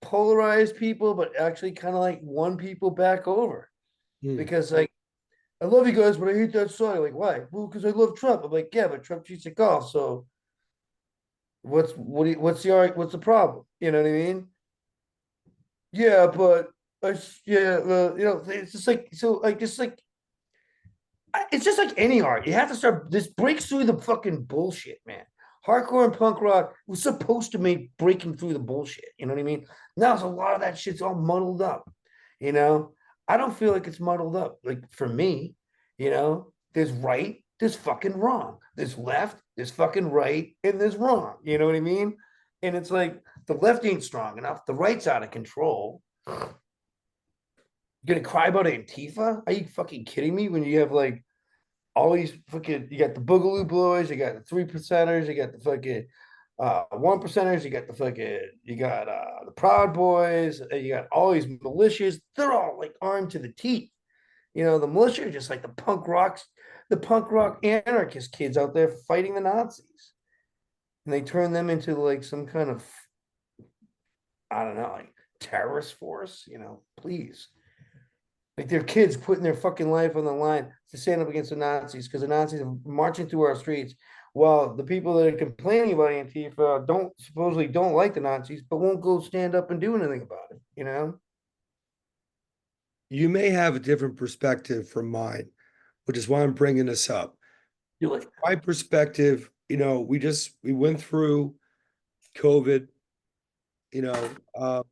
polarized people, but actually kind of like won people back over. Hmm. Because like I love you guys, but I hate that song. Like, why? Well, because I love Trump. I'm like, yeah, but Trump cheats at golf. So what's the problem? You know what I mean? Yeah, but yeah, it's just like so like just like it's just like any art. You have to start this breaks through the fucking bullshit, man. Hardcore and punk rock was supposed to make breaking through the bullshit. You know what I mean? Now a lot of that shit's all muddled up. You know, I don't feel like it's muddled up. Like for me, there's right, there's fucking wrong. There's left, there's fucking right, and there's wrong. You know what I mean? And it's like the left ain't strong enough, the right's out of control. You're gonna cry about Antifa? Are you fucking kidding me? When you have like all these fucking, you got the Boogaloo Boys, you got the 3%ers, you got the fucking 1%ers, you got the Proud Boys, you got all these militias. They're all like armed to the teeth. The militia are just like the punk rock anarchist kids out there fighting the Nazis, and they turn them into like some kind of, I don't know, like terrorist force. Please. Like they're kids putting their fucking life on the line to stand up against the Nazis, because the Nazis are marching through our streets while the people that are complaining about Antifa supposedly don't like the Nazis, but won't go stand up and do anything about it. You may have a different perspective from mine, which is why I'm bringing this up. Do like My perspective, we went through COVID, you know,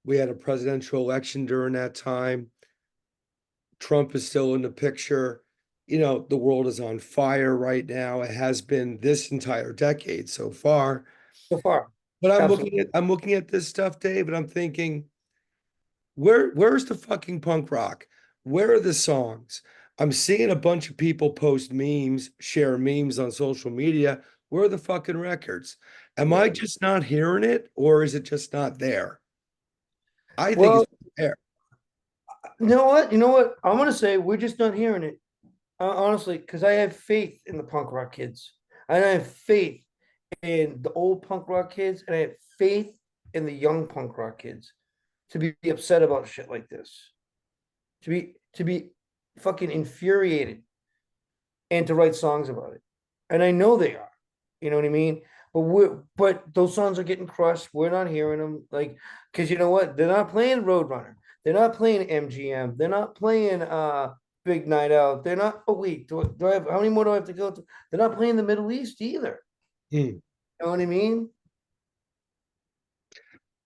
we had a presidential election during that time. Trump is still in the picture. The world is on fire right now. It has been this entire decade so far. so far. But Absolutely. I'm looking at this stuff, Dave, and I'm thinking, where's the fucking punk rock? Where are the songs? I'm seeing a bunch of people post memes, share memes on social media. Where are the fucking records? Am I Yeah. just not hearing it, or is it just not there? I think Well, it's there. you know what? You know what? I'm gonna say we're just not hearing it. Honestly, because I have faith in the punk rock kids. I have faith in the old punk rock kids, and I have faith in the young punk rock kids to be upset about shit like this, to be fucking infuriated, and to write songs about it. And I know they are. You know what I mean? But those songs are getting crushed. We're not hearing them. Like, because you know what? They're not playing Roadrunner. They're not playing MGM. They're not playing Big Night Out. They're not. Oh wait, do I have how many more do I have to go to? They're not playing the Middle East either. Hmm. You know what I mean?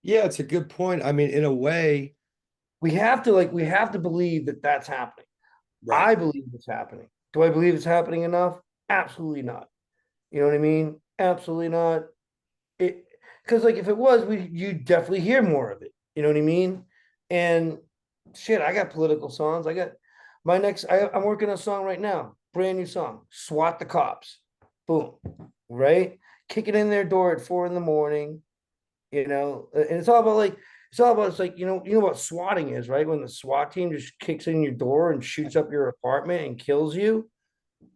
Yeah, it's a good point. I mean, in a way, We have to believe that that's happening. right. I believe it's happening. Do I believe it's happening enough? Absolutely not. You know what I mean? Absolutely not. It because like if it was, we you definitely hear more of it. You know what I mean? And shit, I got political songs. I got my next. I'm working on a song right now, brand new song. SWAT the cops. Boom. Right? Kicking in their door at 4 in the morning. And it's all about like it's all about it's like you know what swatting is, right? When the SWAT team just kicks in your door and shoots up your apartment and kills you,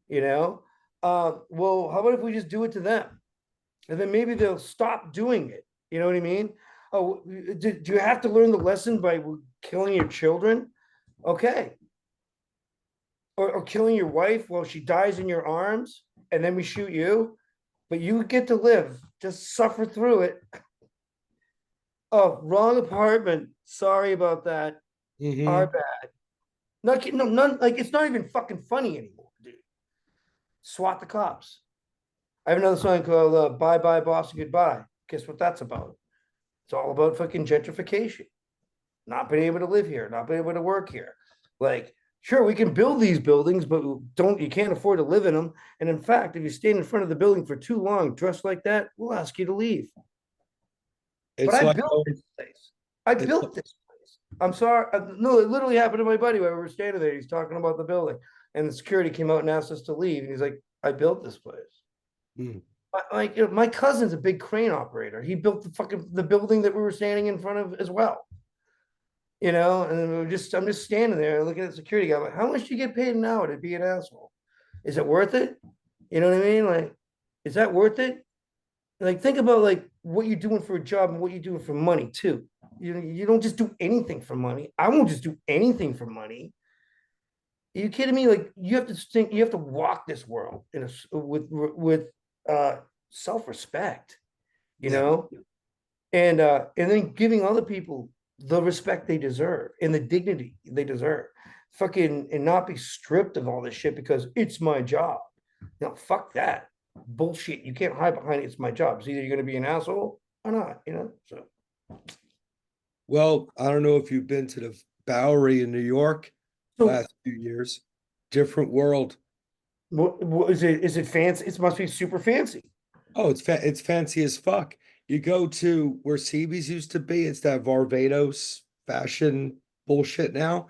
you know. Well, how about if we just do it to them? And then maybe they'll stop doing it. You know what I mean? Oh, do you have to learn the lesson by killing your children? Okay. Or killing your wife while she dies in your arms, and then we shoot you, but you get to live. Just suffer through it. Oh, wrong apartment. Sorry about that. Our Hmm. bad. Not no, none like it's not even fucking funny anymore, dude. SWAT the cops. I have another song called "Bye Bye Boston Goodbye." Guess what that's about? It's all about fucking gentrification, not being able to live here, not being able to work here. Like, sure, we can build these buildings, but you can't afford to live in them. And in fact, if you stand in front of the building for too long, dressed like that, we'll ask you to leave. But It's I like built going, this place. I it's built this place. I'm sorry. No, it literally happened to my buddy while we were standing there. He's talking about the building, and the security came out and asked us to leave. And he's like, "I built this place." mm, Like my cousin's a big crane operator. He built the building that we were standing in front of as well. And I'm just standing there looking at the security guy. I'm like, how much do you get paid an hour to be an asshole? Is it worth it? You know what I mean? Like, is that worth it? Like, think about like what you're doing for a job and what you're doing for money too. You don't just do anything for money. I won't just do anything for money. Are you kidding me? Like, you have to think, you have to walk this world with self-respect, you yeah. know, and then giving other people the respect they deserve and the dignity they deserve. Fucking and not be stripped of all this shit because it's my job. No, fuck that bullshit. You can't hide behind it's my job. It's either you're gonna be an asshole or not. So Well, I don't know if you've been to the Bowery in New York so last few years. Different world. what is it? Is it fancy? It must be super fancy. Oh, it's fancy as fuck. You go to where CB's used to be, it's that Varvatos fashion bullshit now.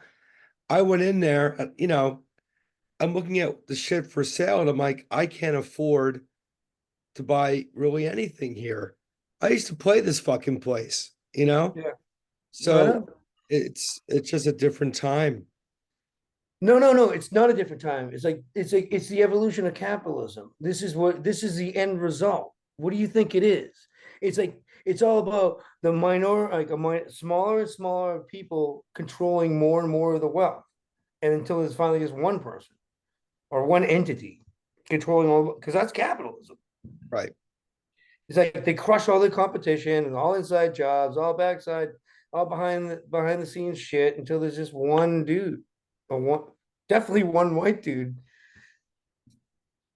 I went in there, I'm looking at the shit for sale and I'm like, I can't afford to buy really anything here. I used to play this fucking place, you know? Yeah. So No, it's just a different time. no. It's not a different time. It's the evolution of capitalism. This is the end result. What do you think it is? It's all about the smaller and smaller people controlling more and more of the wealth, and until there's finally just one person or one entity controlling all. Because that's capitalism. Right. It's like they crush all the competition and all inside jobs, all backside, all behind the scenes shit until there's just one dude, or one definitely one white dude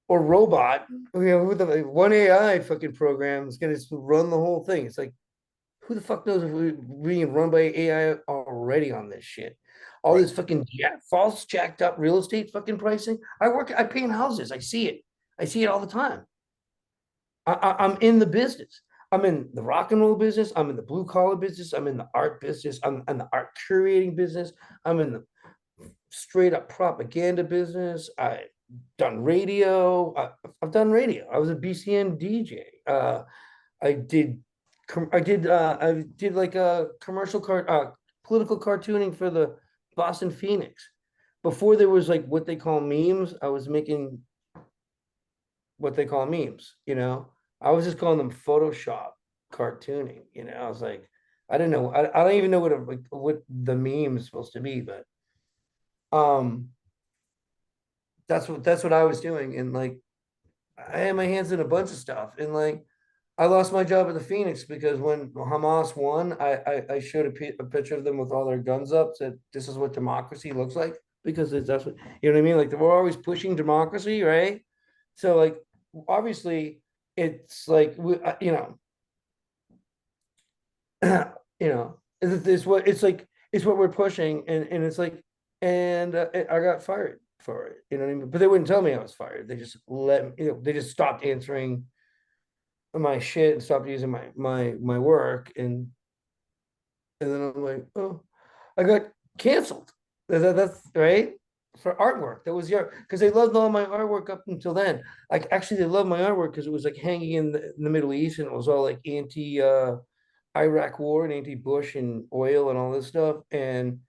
or robot. Who the one AI fucking program is gonna run the whole thing. It's like who the fuck knows if we're being run by AI already on this shit? All Right. this fucking false jacked up real estate fucking pricing. I paint houses. I see it. I see it all the time. I'm in the business. I'm in the rock and roll business. I'm in the blue collar business. I'm in the art business. I'm in the art curating business. I'm in the straight up propaganda business. I've done radio. I've done radio. I was a BCN DJ. I did. I did like a political cartooning for the Boston Phoenix. Before there was like what they call memes, I was making what they call memes. I was just calling them Photoshop cartooning. I was like, I didn't know. I don't even know what the meme is supposed to be, but um, that's what I was doing, and like I had my hands in a bunch of stuff, and like I lost my job at the Phoenix because when Hamas won, I showed a picture of them with all their guns up, said this is what democracy looks like, because that's what, you know what I mean? Like we're always pushing democracy, right? So like obviously it's like you know, it's what it's like, it's what we're pushing, and it's like, and I got fired for it, you know what I mean? But they wouldn't tell me I was fired. They just they just stopped answering my shit and stopped using my work, and then I'm like, oh, I got canceled. That's right, for artwork. That was your, because they loved all my artwork up until then. Like actually, they loved my artwork because it was like hanging in the Middle East, and it was all like anti Iraq war and anti Bush and oil and all this stuff. And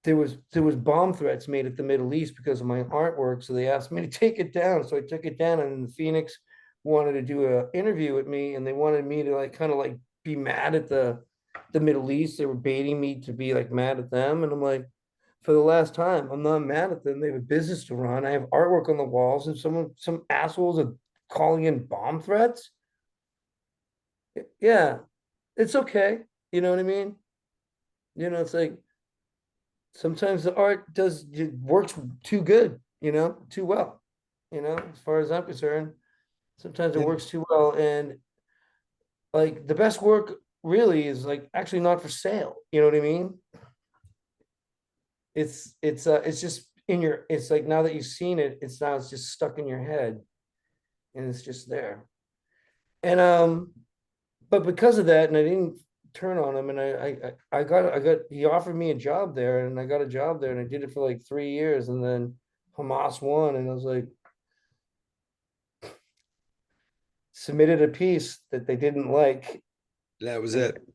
there was bomb threats made at the Middle East because of my artwork. So they asked me to take it down. So I took it down, and the Phoenix wanted to do an interview with me, and they wanted me to like kind of like be mad at the Middle East. They were baiting me to be like mad at them. And I'm like, for the last time, I'm not mad at them. They have a business to run. I have artwork on the walls, and some assholes are calling in bomb threats. Yeah, it's okay. You know what I mean? It's like sometimes the art does it works too good, too well. As far as I'm concerned, sometimes it Yeah. works too well, and like the best work really is like actually not for sale. You know what I mean? It's just in your. It's like now that you've seen it, it's just stuck in your head, and it's just there. And but because of that, and I didn't turn on him, and I got he offered me a job there, and I got a job there, and I did it for like 3 years, and then Hamas won, and I was like, submitted a piece that they didn't like. That was And it.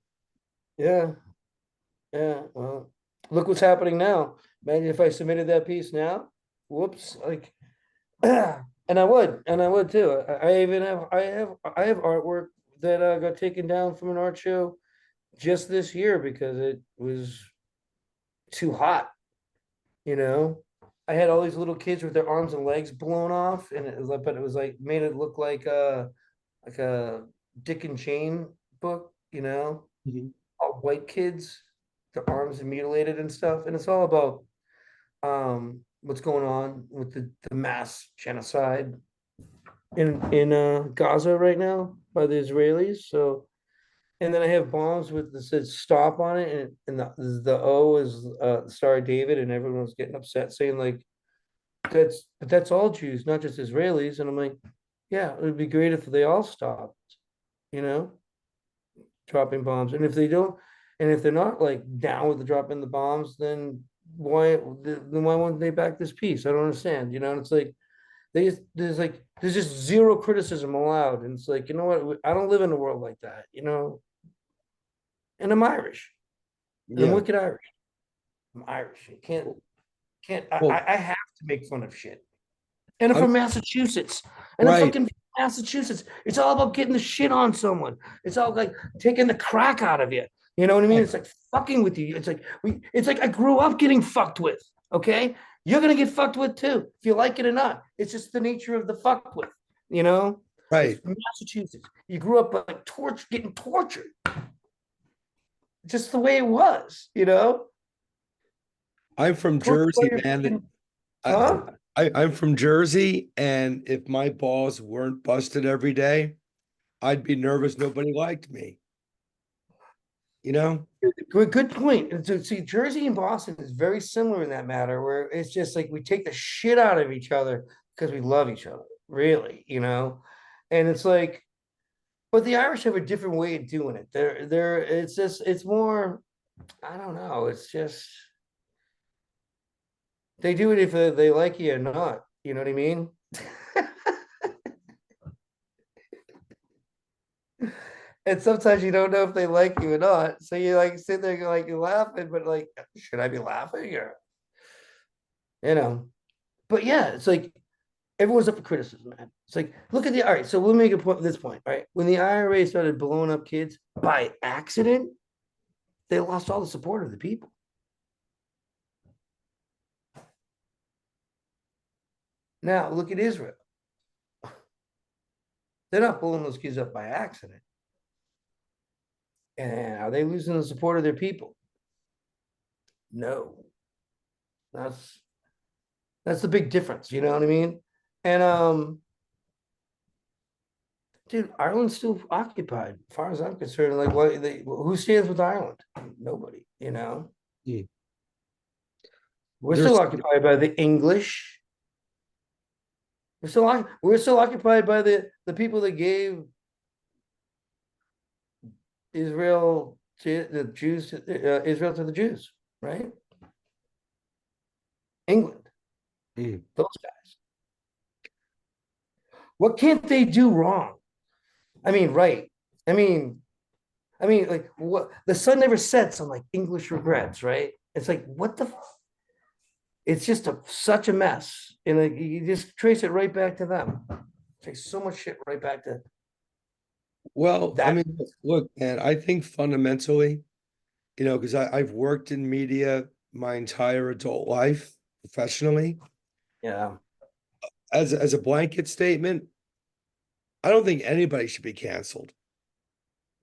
yeah, yeah, well, look what's happening now. Imagine if I submitted that piece now. Whoops, like and I would too. I even have artwork that got taken down from an art show just this year because it was too hot, you know. I had all these little kids with their arms and legs blown off, and it was like, but it was like made it look like a Dick and Jane book, Mhm. all white kids, their arms are mutilated and stuff, and it's all about what's going on with the mass genocide in Gaza right now by the Israelis. So, and then I have bombs with the says stop on it, and the O is the Star of David, and everyone was getting upset saying like that's all Jews, not just Israelis. And I'm like, yeah, it would be great if they all stopped, you know, dropping bombs. And if they don't, and if they're not like down with the dropping the bombs, then why won't they back this peace? I don't understand. And it's like there's just zero criticism allowed. And it's like, you know what? I don't live in a world like that, and I'm Irish, and I'm Yeah. wicked Irish. I'm Irish. You can't Well, I have to make fun of shit. And I'm I'm from Massachusetts. And I'm right. fucking Massachusetts. It's all about getting the shit on someone. It's all like taking the crack out of you. You know what I mean? Right. It's like fucking with you. It's like I grew up getting fucked with. Okay. You're gonna get fucked with too, if you like it or not. It's just the nature of the fuck with, you know? It's Right. Massachusetts. You grew up like getting tortured. Just the way it was. I'm from Tortured by Jersey, your man. fucking I, huh? I'm from Jersey, and if my balls weren't busted every day, I'd be nervous nobody liked me, you know? Good point. And so, see, Jersey and Boston is very similar in that matter, where it's just like we take the shit out of each other because we love each other, really. And it's like, but the Irish have a different way of doing it. It's more, I don't know. It's just they do it if they like you or not. You know what I mean? And sometimes you don't know if they like you or not. So you like sit there like you're laughing, but like, should I be laughing or you know? But yeah, it's like everyone's up for criticism, man. It's like, look at the all right. So we'll make a point this point. All right. When the IRA started blowing up kids by accident, they lost all the support of the people. Now look at Israel. They're not pulling those kids up by accident. And are they losing the support of their people? No. That's that's the big difference, you know what I mean? And dude, Ireland's still occupied, as far as I'm concerned. Like, who stands with Ireland? Nobody, you know. Mm. We're still There's occupied by the English. We're still occupied by the people that gave Israel to the Jews, Israel to the Jews, right? England, mm. those guys. What can't they do wrong? I mean, right? I mean, like what? The sun never sets on like English regrets, right? It's like what the? It's just such a mess, and like, you just trace it right back to them. Trace so much shit right back to Well, I that. mean, look, man, I think fundamentally, because I've worked in media my entire adult life professionally. Yeah. As a blanket statement, I don't think anybody should be canceled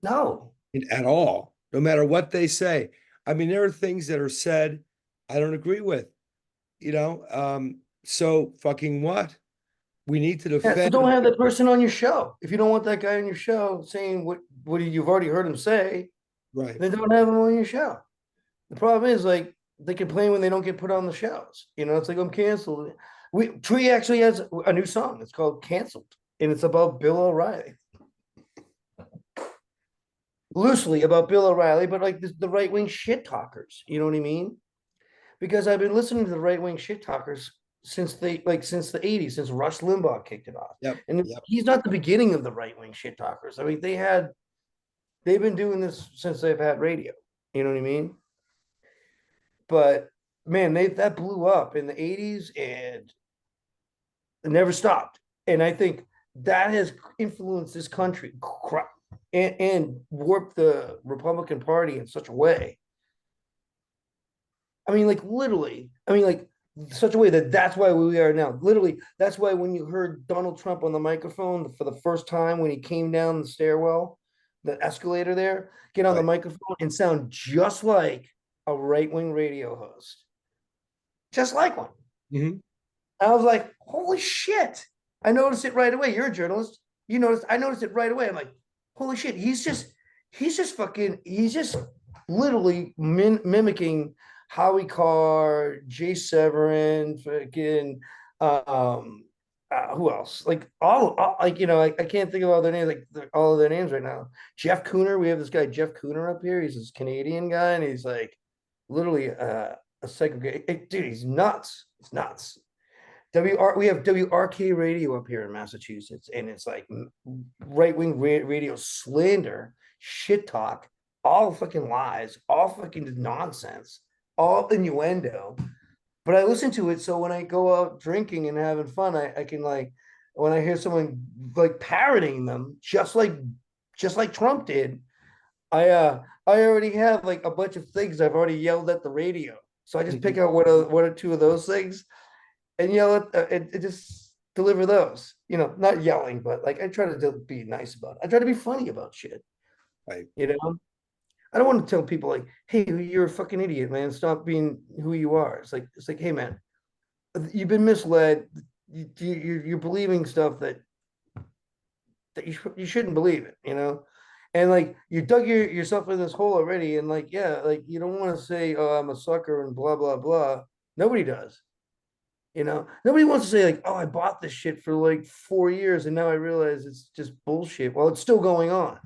No. at all, no matter what they say. I mean, there are things that are said I don't agree with, so fucking what? We need to Yeah. So don't defend. have that person on your show. If you don't want that guy on your show saying what you've already heard him say, Right. then don't have him on your show. The problem is like they complain when they don't get put on the shows. It's like I'm canceled. Tree actually has a new song. It's called "Canceled," and it's about Bill O'Reilly, loosely about Bill O'Reilly, but like the right wing shit talkers. You know what I mean? Because I've been listening to the right wing shit talkers since the 80s, since Rush Limbaugh kicked it off. Yep. And Yep. he's not the beginning of the right wing shit talkers. I mean, they've been doing this since they've had radio. You know what I mean? But man, that blew up in the 80s and it never stopped. And I think that has influenced this country and warped the Republican Party in such a way. I mean, like literally, like such a way that that's why we are now. Literally, that's why when you heard Donald Trump on the microphone for the first time when he came down the stairwell, the escalator there, get on the Right. microphone and sound just like a right wing radio host, just like one. Mhm. I was like, holy shit. I noticed it right away. You're a journalist. I noticed it right away. I'm like, holy shit. He's just literally mimicking Howie Carr, Jay Severin, fucking, who else? Like like, I can't think of all their names, like all of their names right now. Jeff Cooner. We have this guy, Jeff Cooner up here. He's this Canadian guy, and he's like literally a segregated dude. He's nuts. It's nuts. We have WRK radio up here in Massachusetts, and it's like right wing radio slander, shit talk, all fucking lies, all fucking nonsense, all innuendo. But I listen to it, so when I go out drinking and having fun, I can like when I hear someone like parroting them, just like Trump did. I already have like a bunch of things I've already yelled at the radio, so I just pick Mhm. out one or two of those things and yell and just deliver those. Not yelling, but like I try to be nice about it. I try to be funny about shit. Right. You know, I don't want to tell people like, "Hey, you're a fucking idiot, man. Stop being who you are." It's like, hey, man, you've been misled. You're believing stuff that you shouldn't believe it. And like you dug yourself in this hole already, and like yeah, like you don't want to say, "Oh, I'm a sucker," and blah blah blah. Nobody does. Nobody wants to say like, "Oh, I bought this shit for like 4 years and now I realize it's just bullshit." Well, it's still going on.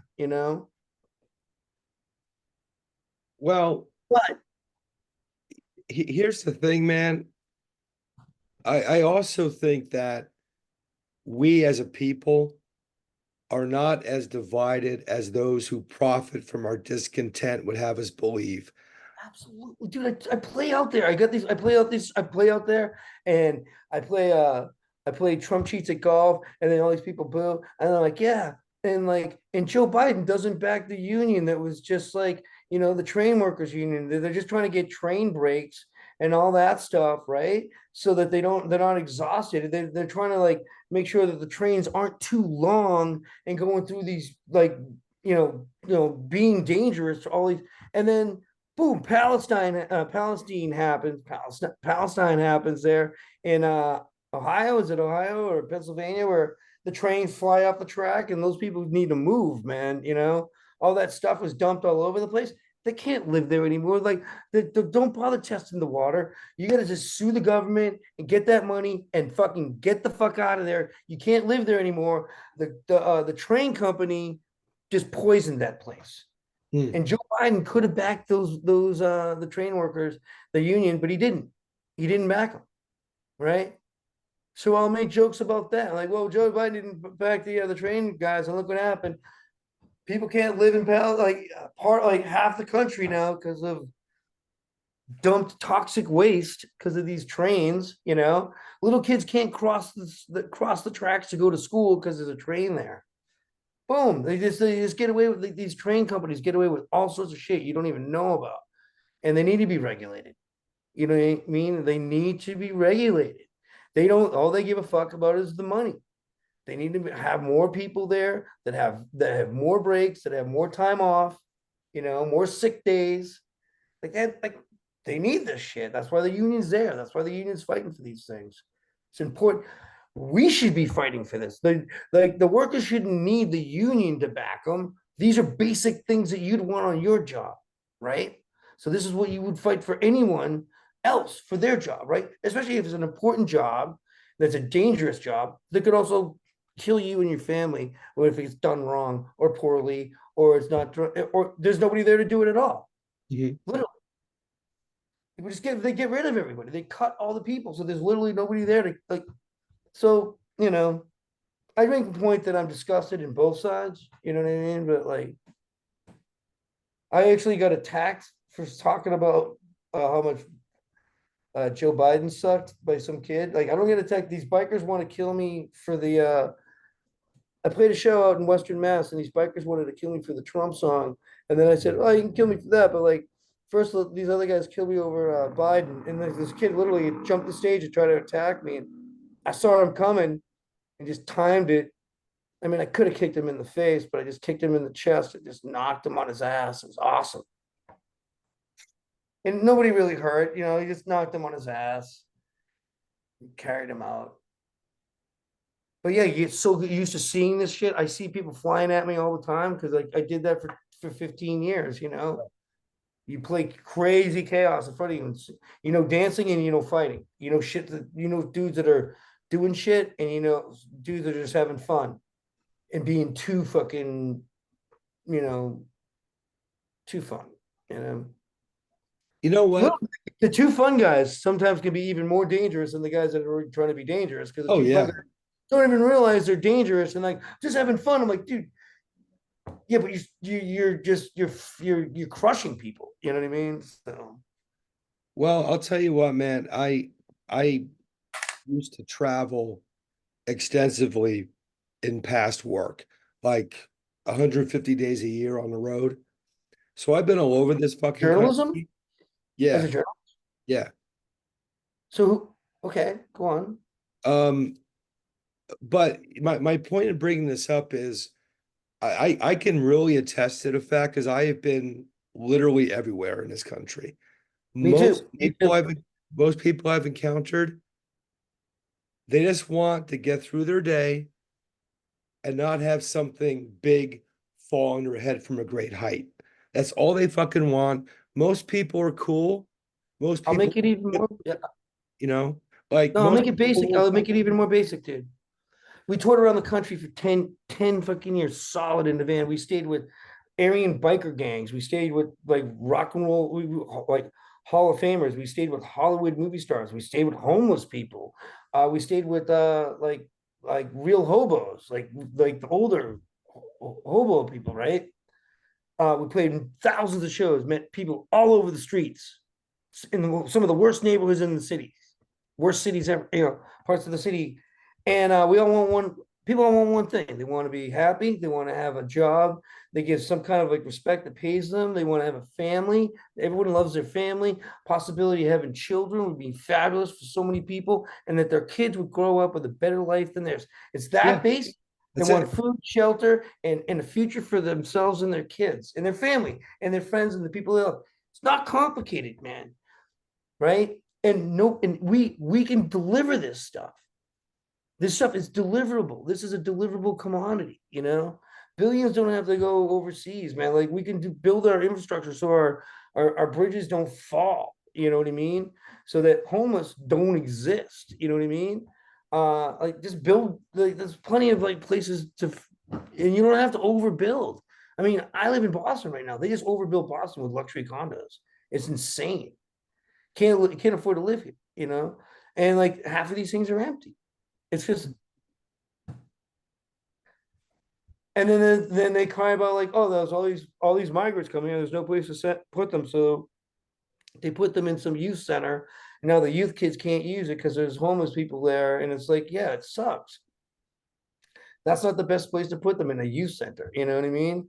Well, But here's the thing, man. I also think that we as a people are not as divided as those who profit from our discontent would have us believe. absolutely, dude, I play out there. I play out there, and I play Trump cheats at golf, and then all these people boo, and they're like, yeah, and Joe Biden doesn't back the union that was just like the train workers union. They're just trying to get train breaks and all that stuff, right? So that they're not exhausted. They're trying to like make sure that the trains aren't too long and going through these like being dangerous to all these, and then boom, Palestine happens. Palestine happens there in Ohio. Is it Ohio or Pennsylvania where the trains fly off the track and those people need to move, man? All that stuff was dumped all over the place. They can't live there anymore. Like, don't bother testing the water. You got to just sue the government and get that money and fucking get the fuck out of there. You can't live there anymore. The train company just poisoned that place. Hmm. And Joe Biden could have backed those the train workers, the union, but he didn't. He didn't back them, right? So I'll make jokes about that. Like, well, Joe Biden didn't back the train guys, and look what happened. People can't live in half the country now because of dumped toxic waste because of these trains. Little kids can't cross the tracks to go to school because there's a train there. Boom! They just get away with these train companies get away with all sorts of shit you don't even know about, and they need to be regulated. You know what I mean? They need to be regulated. They don't. All they give a fuck about is the money. They need to have more people there that have more breaks, that have more time off, more sick days. Like that, like they need this shit. That's why the union's there. That's why the union's fighting for these things. It's important. We should be fighting for this. The workers shouldn't need the union to back them. These are basic things that you'd want on your job, right? So this is what you would fight for anyone else for their job, right? Especially if it's an important job, that's a dangerous job that could also kill you and your family, or if it's done wrong or poorly, or it's not, or there's nobody there to do it at all. Mhm. Literally, they get rid of everybody. They cut all the people, so there's literally nobody there to like. So I make the point that I'm disgusted in both sides. You know what I mean? But like, I actually got attacked for talking about how much Joe Biden sucked by some kid. Like, I don't get attacked. These bikers want to kill me for the. I played a show out in Western Mass, and these bikers wanted to kill me for the Trump song. And then I said, "Oh, you can kill me for that, but like, first these other guys killed me over Biden." And like, this kid literally jumped the stage and tried to attack me, and I saw him coming and just timed it. I mean, I could have kicked him in the face, but I just kicked him in the chest and just knocked him on his ass. It was awesome. And nobody really hurt, he just knocked him on his ass, carried him out. But yeah, you get so used to seeing this shit. I see people flying at me all the time because I did that for 15 years. You play crazy chaos in front of you, dancing and fighting. Shit that dudes that are doing shit, and dudes that are just having fun and being too fucking, too fun. You know, You know what? well, the too fun guys sometimes can be even more dangerous than the guys that are trying to be dangerous because the Oh too fun yeah. guys don't even realize they're dangerous and like just having fun. I'm like, dude, yeah, but you're crushing people. You know what I mean? So Well, I'll tell you what, man. I used to travel extensively in past work, like 150 days a year on the road. So I've been all over this fucking journalism country. as a Yeah, journal. yeah. Okay, go on. Um, but my point in bringing this up is I can really attest to the fact because I have been literally everywhere in this country. Me Most too. Me people too. I've most people I've encountered, they just want to get through their day and not have something big fall on their head from a great height. That's all they fucking want. Most people are cool. Most I'll people, make it even more. Yeah. you know, like No, I'll most make it people basic. will, I'll make it even more basic, dude. We toured around the country for 10 fucking years solid in the van. We stayed with Aryan biker gangs. We stayed with like rock and roll, like Hall of Famers. We stayed with Hollywood movie stars. We stayed with homeless people. We stayed with like real hobos, like the older hobo people, right? We played in thousands of shows, met people all over the streets in some of the worst neighborhoods in the city, worst cities ever, parts of the city. And we all won one. People want one thing. They want to be happy. They want to have a job. They give some kind of like respect that pays them. They want to have a family. Everyone loves their family. Possibility of having children would be fabulous for so many people, and that their kids would grow up with a better life than theirs. It's Yeah, that basic. They that's want it. food, shelter, and a future for themselves and their kids and their family and their friends and the people they love. It's not complicated, man. Right? And no, and we can deliver this stuff. This stuff is deliverable. This is a deliverable commodity, you know? Billions don't have to go overseas, man. Like we can build our infrastructure so our bridges don't fall, you know what I mean? So that homeless don't exist, you know what I mean? Like just build like there's plenty of like places to and you don't have to overbuild. I mean, I live in Boston right now. They just overbuilt Boston with luxury condos. It's insane. Can't afford to live here, you know? And like half of these things are empty. It's just, and then they cry about like, oh, there's all these migrants coming in. There's no place to put them, so they put them in some youth center. And now the youth kids can't use it because there's homeless people there, and it's like, yeah, it sucks. That's not the best place to put them in a youth center. You know what I mean?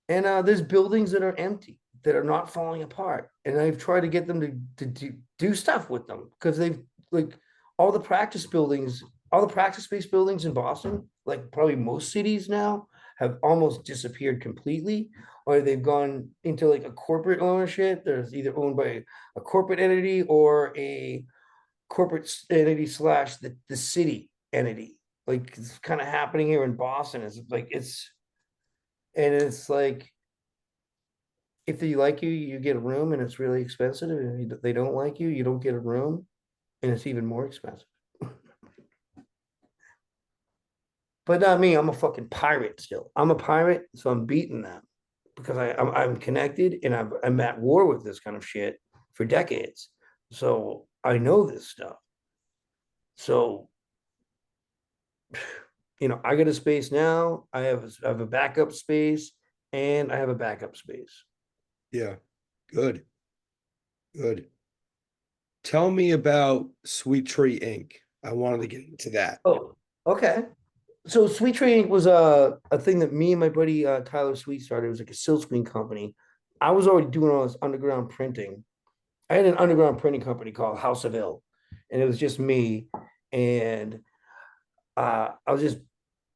And there's buildings that are empty that are not falling apart, and I've tried to get them to do stuff with them because they've like all the practice buildings, all the practice space buildings in Boston, like probably most cities now, have almost disappeared completely, or they've gone into like a corporate ownership. There's either owned by a corporate entity or a corporate entity slash the city entity. Like it's kind of happening here in Boston. It's like if they like you, you get a room and it's really expensive. And if they don't like you, you don't get a room and it's even more expensive. But not me. I'm a fucking pirate still. I'm a pirate, so I'm beating them because I'm connected and I'm at war with this kind of shit for decades. So I know this stuff. So I got a space now. I have a backup space and I have a backup space. Yeah, good, good. Tell me about Sweet Tree Inc. I wanted to get into that. Oh, okay. So Sweet Training was a thing that me and my buddy Tyler Sweet started. It was like a silkscreen company. I was already doing all this underground printing. I had an underground printing company called House of Ill, and it was just me. And I was just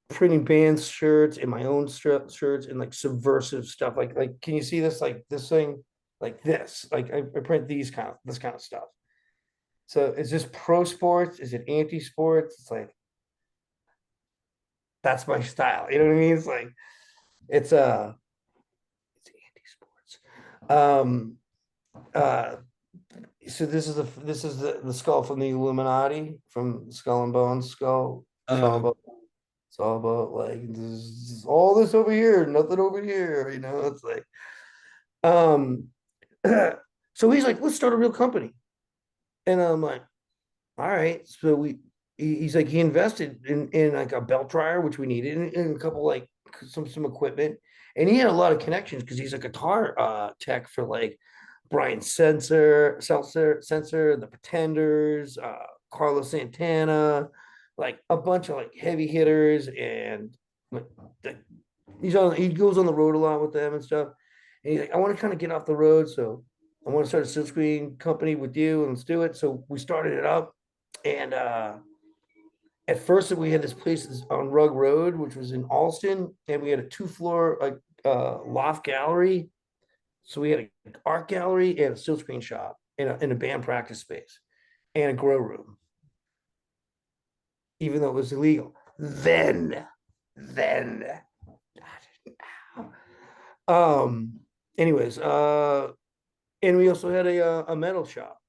printing bands shirts and my own shirts and like subversive stuff. Like, can you see this? Like this thing, like this. Like I print this kind of stuff. So is this pro sports? Is it anti sports? It's like that's my style. You know what I mean? It's like it's it's anti-sports. Uh so this is the skull from the Illuminati, from Skull and Bones skull. Uh, It's all about like this, all this over here, nothing over here, it's like um so he's like, let's start a real company. And I'm like, all right. So he's like, he invested in like a belt dryer, which we needed, and a couple like some equipment. And he had a lot of connections because he's a guitar tech for like Brian Sensor, The Pretenders, Carlos Santana, like a bunch of like heavy hitters, and like he goes on the road a lot with them and stuff. And he's like, I want to kind of get off the road, so I want to start a silkscreen company with you, and let's do it. So we started it up, and at first we had this place on Rug Road, which was in Alston, and we had a 2-floor like loft gallery. So we had an art gallery and a still screen shop in a band practice space and a grow room, even though it was illegal. Then, um, anyways, and we also had a metal shop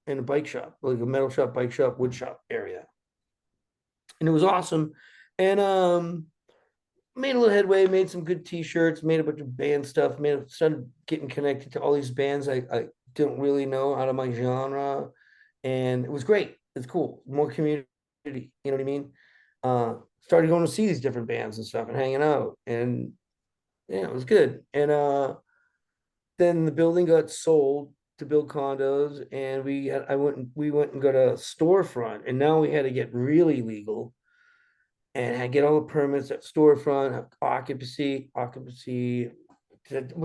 and a bike shop, like a metal shop, bike shop, wood shop area, and it was awesome. And made a little headway, made some good t-shirts, made a bunch of band stuff, started getting connected to all these bands I didn't really know out of my genre. And it was great. It's cool. More community, you know what I mean? Started going to see these different bands and stuff and hanging out. And yeah, it was good. And then the building got sold to build condos, and we went and got a storefront, and now we had to get really legal. and I get all the permits at storefront, occupancy, to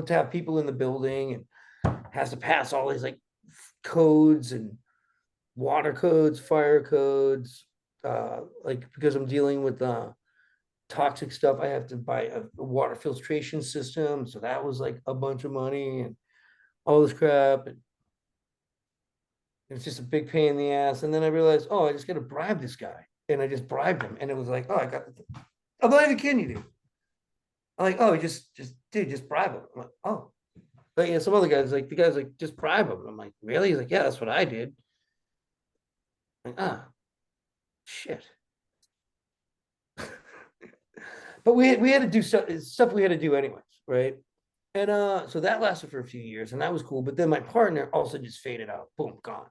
have people in the building, and has to pass all these like codes and water codes, fire codes. Like because I'm dealing with toxic stuff, I have to buy a water filtration system. So that was like a bunch of money and all this crap. And it's just a big pain in the ass. And then I realized, oh, I just got to bribe this guy. And I just bribed him. And it was like, oh, I'm not even kidding you, dude. I'm like, oh, dude, just bribe him. I'm like, oh. But yeah, some other guys, like, the guy's like, just bribe him. I'm like, really? He's like, yeah, that's what I did. I'm like, ah, shit. But we had to do stuff we had to do anyways, right? And so that lasted for a few years and that was cool. But then my partner also just faded out. Boom, gone.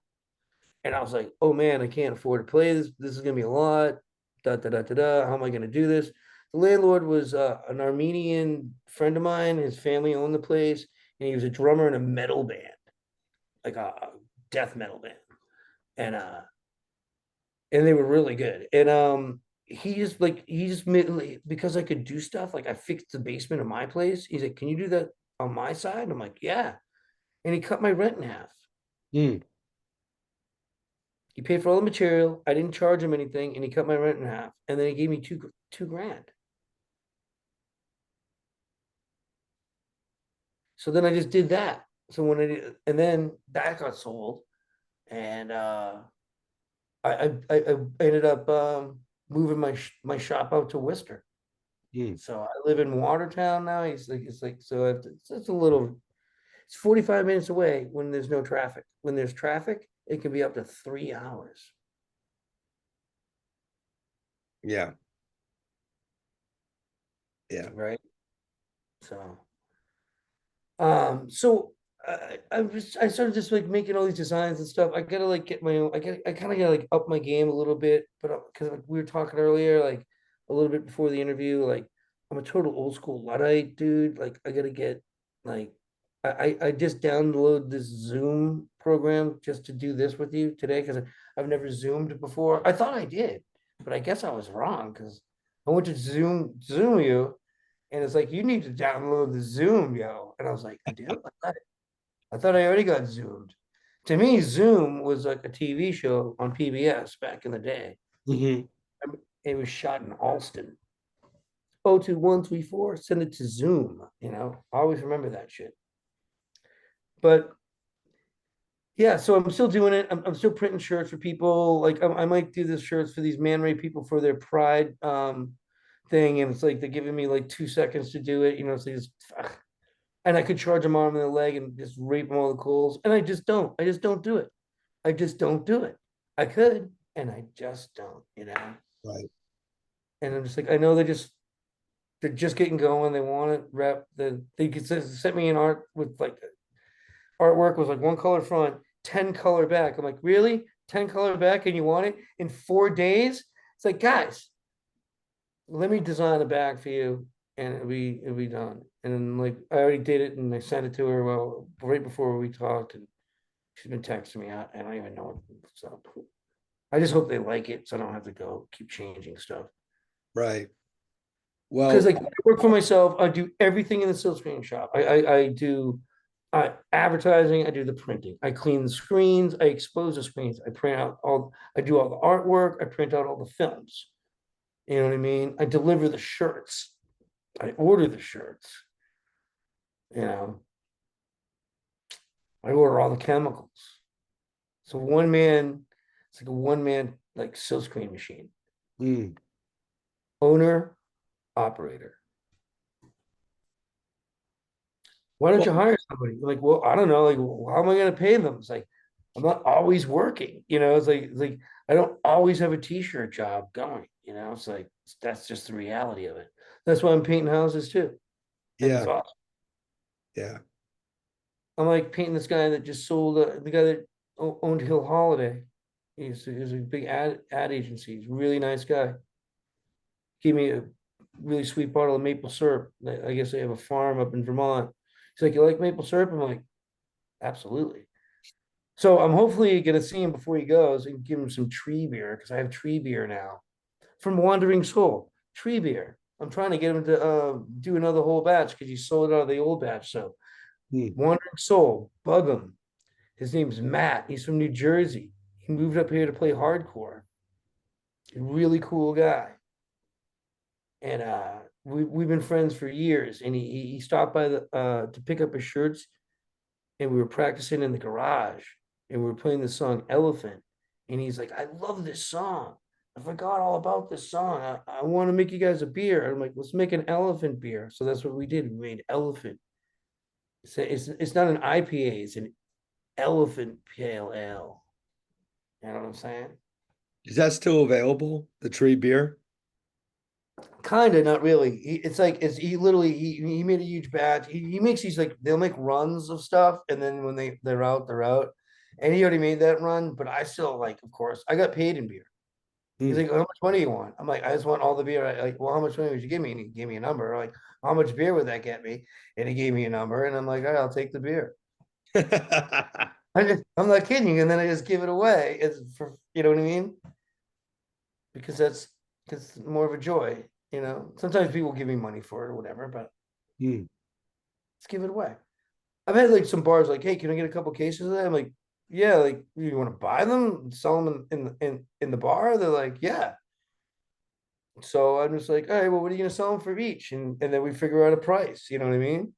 And I was like, oh man, I can't afford to play this. This is gonna be a lot. Da da da da da. How am I gonna do this? The landlord was an Armenian friend of mine. His family owned the place, and he was a drummer in a metal band, like a death metal band. And they were really good. And he just made like, because I could do stuff, like I fixed the basement of my place. He's like, can you do that on my side? I'm like, yeah. And he cut my rent in half. Mm. He paid for all the material. I didn't charge him anything, and he cut my rent in half. And then he gave me two grand. So then I just did that. So when I did, and then that got sold, and I ended up moving my shop out to Worcester. Mm. So I live in Watertown now. It's like so it's a little, it's 45 minutes away when there's no traffic. When there's traffic, it can be up to 3 hours. Yeah. Yeah. Right. So I started just like making all these designs and stuff. I gotta like get my own. I kind of gotta like up my game a little bit, but because like we were talking earlier, like a little bit before the interview, like I'm a total old school Luddite dude. Like I gotta get like I just download this Zoom program just to do this with you today because I've never Zoomed before. I thought I did, but I guess I was wrong because I went to Zoom you, and it's like, you need to download the Zoom, yo. And I was like, I do? I thought I already got Zoomed. To me, Zoom was like a TV show on PBS back in the day. Hmm. It was shot in Alston. 02134, send it to Zoom. I always remember that shit. But yeah, so I'm still doing it. I'm still printing shirts for people. Like I might do this shirts for these Man Ray people for their pride thing. And it's like they're giving me like 2 seconds to do it. So just, and I could charge them arm and a leg and just rape them all the coals. And I just don't. I just don't do it. I just don't do it. I could, and I just don't. Right. And I'm just like, I know they're just getting going. They want to rep they could set me in art with like artwork was like one color front, 10 color back. I'm like, really? 10 color back and you want it in 4 days? It's like, guys, let me design a bag for you and it'll be done. And then like I already did it and I sent it to her well right before we talked, and she's been texting me out. I don't even know what's up. I just hope they like it so I don't have to go keep changing stuff. Right. Because Well, like I work for myself, I do everything in the silkscreen shop. I do advertising, I do the printing, I clean the screens, I expose the screens, I do all the artwork, I print out all the films. You know what I mean? I deliver the shirts. I order the shirts. You know, I order all the chemicals. So it's like a one man like silkscreen machine. mm, Owner, operator. Why don't well, you hire somebody? Like, well, I don't know. Like, well, how am I going to pay them? It's like, I'm not always working. It's like I don't always have a t-shirt job going. It's like that's just the reality of it. That's why I'm painting houses too, and it's yeah, awesome. yeah. I'm like painting this guy that just sold the guy that owned Hill Holiday. He's a big ad agency. He's a really nice guy. Gave me a really sweet bottle of maple syrup. I guess they have a farm up in Vermont. He's like, you like maple syrup? I'm like, absolutely. So I'm hopefully gonna see him before he goes and give him some tree beer because I have tree beer now. from Wandering Soul, tree beer. I'm trying to get him to do another whole batch because he sold out of the old batch. So Hmm. Wandering Soul, bug him. His name's Matt. He's from New Jersey. He moved up here to play hardcore. Really cool guy. And we've been friends for years. And he stopped by the to pick up his shirts, and we were practicing in the garage, and we were playing the song Elephant. And he's like, I love this song. I forgot all about this song. I want to make you guys a beer. And I'm like, let's make an elephant beer. So that's what we did. We made Elephant. It's not an IPA, it's an elephant pale ale. You know what I'm saying? Is that still available? The tree beer? Kind of, not really. It's like he literally he made a huge batch. He makes these like they'll make runs of stuff, and then when they're out, they're out. And he already made that run, but I still like, of course, I got paid in beer. He's Hmm. like, how much money you want? I'm like, I just want all the beer. Like, well, how much money would you give me? And he gave me a number. I'm like, how much beer would that get me? And he gave me a number, and I'm like, all right, I'll take the beer. I'm not kidding you. And then I just give it away. It's for, you know what I mean? Because because more of a joy, you know. Sometimes people give me money for it or whatever, but Hmm. let's give it away. I've had like some bars like, hey, can I get a couple cases of that? I'm like, yeah, like you want to buy them and sell them in the bar? They're like, yeah. So I'm just like, all right, well, what are you gonna sell them for each? And then we figure out a price, you know what I mean?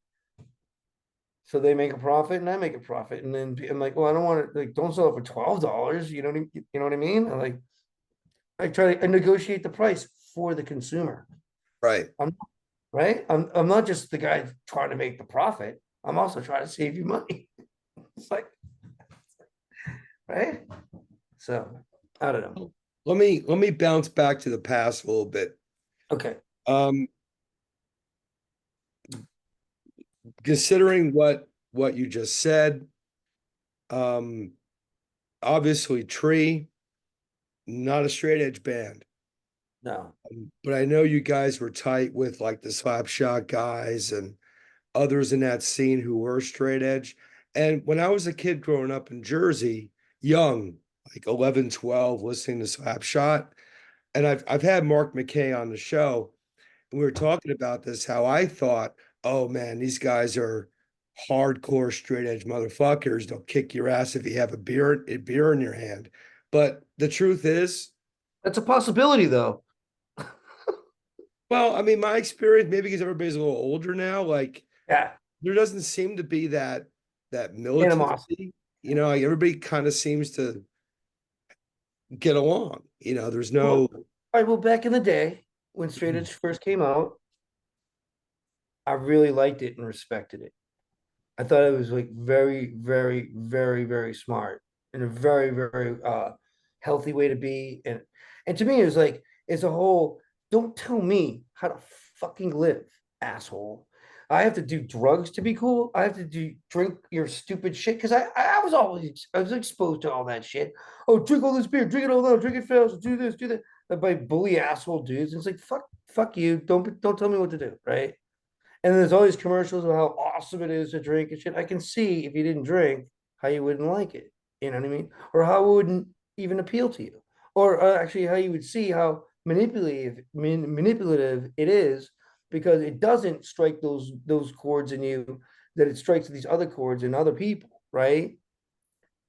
So they make a profit and I make a profit. And then I'm like, well, I don't want to like don't sell it for $12. You know what I mean? I try to negotiate the price for the consumer. Right. I'm right. I'm not just the guy trying to make the profit. I'm also trying to save you money. It's like, right? So I don't know. Let me bounce back to the past a little bit. Okay. Um, Considering what you just said, um, obviously Tree, not a straight edge band. No. But I know you guys were tight with like the Slapshot guys and others in that scene who were straight edge. And when I was a kid growing up in Jersey, young, like 11, 12, listening to Slapshot, and I've had Mark McKay on the show, and we were talking about this, how I thought, oh man, these guys are hardcore straight edge motherfuckers. They'll kick your ass if you have a beer in your hand. But the truth is, That's a possibility though. well, I mean, my experience, maybe because everybody's a little older now, like Yeah. there doesn't seem to be that Animosity. militancy. Like everybody kind of seems to get along. There's Well, no all right. Well, back in the day when straight edge first came out, I really liked it and respected it. I thought it was like very, very, very, very smart and a very, very healthy way to be. And to me, it was like it's a whole don't tell me how to fucking live, asshole. I have to do drugs to be cool. I have to drink your stupid shit because I was exposed to all that shit. Oh, drink all this beer, drink it all out, drink it fast, do this, do that. By bully asshole dudes. And it's like fuck you. Don't tell me what to do, right? And there's all these commercials of how awesome it is to drink and shit. I can see if you didn't drink, how you wouldn't like it. You know what I mean? Or how it wouldn't even appeal to you. Or actually, how you would see how manipulative it is because it doesn't strike those chords in you that it strikes these other chords in other people, right?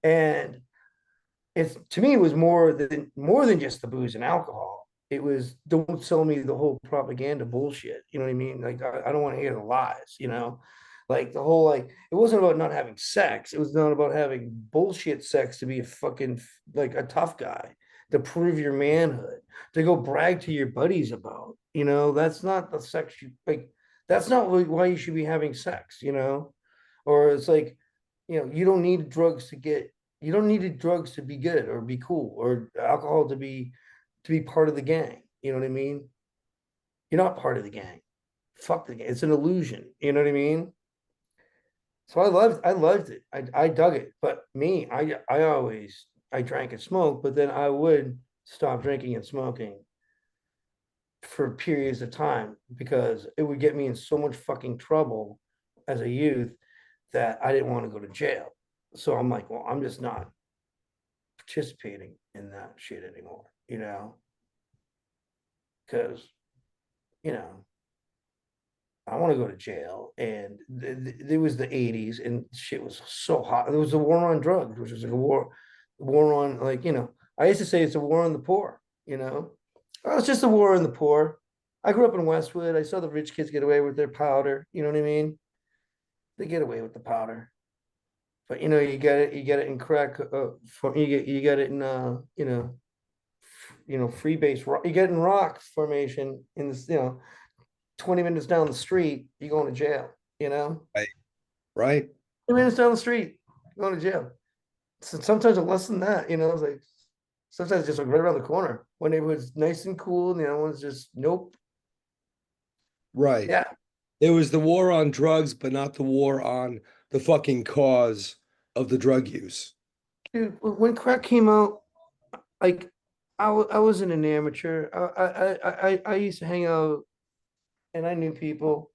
And it's to me it was more than just the booze and alcohol. It was don't sell me the whole propaganda bullshit. You know what I mean? Like I don't want to hear the lies, like the whole like it wasn't about not having sex. It was not about having bullshit sex to be a fucking like a tough guy, to prove your manhood, to go brag to your buddies about. That's not the sex you like. That's not why you should be having sex, or it's like, you don't need drugs to get you don't need drugs to be good or be cool or alcohol to be part of the gang. You know what I mean? You're not part of the gang. Fuck the gang. It's an illusion. You know what I mean? So I loved it. I dug it. But me, I drank and smoked, but then I would stop drinking and smoking for periods of time because it would get me in so much fucking trouble as a youth that I didn't want to go to jail. So I'm like, well, I'm just not participating in that shit anymore. because, you know, I want to go to jail. And there was the 80s and shit was so hot. There was a war on drugs, which was like a war on, like, I used to say it's a war on the poor, you know? Oh, it's just a war on the poor. I grew up in Westwood. I saw the rich kids get away with their powder. You know what I mean? They get away with the powder. But you get it in crack. You get it in free base rock. You get it in rock formation in this. 20 minutes down the street, you're going to jail. You know, Right. Right. 2 minutes down the street, you're going to jail. So sometimes less than that. It's like sometimes it's just like right around the corner. One neighborhood's nice and cool, and the other one's just nope. Right. Yeah, It was the war on drugs, but not the war on the fucking cause of the drug use. dude. When crack came out, like I wasn't an amateur. I used to hang out and I knew people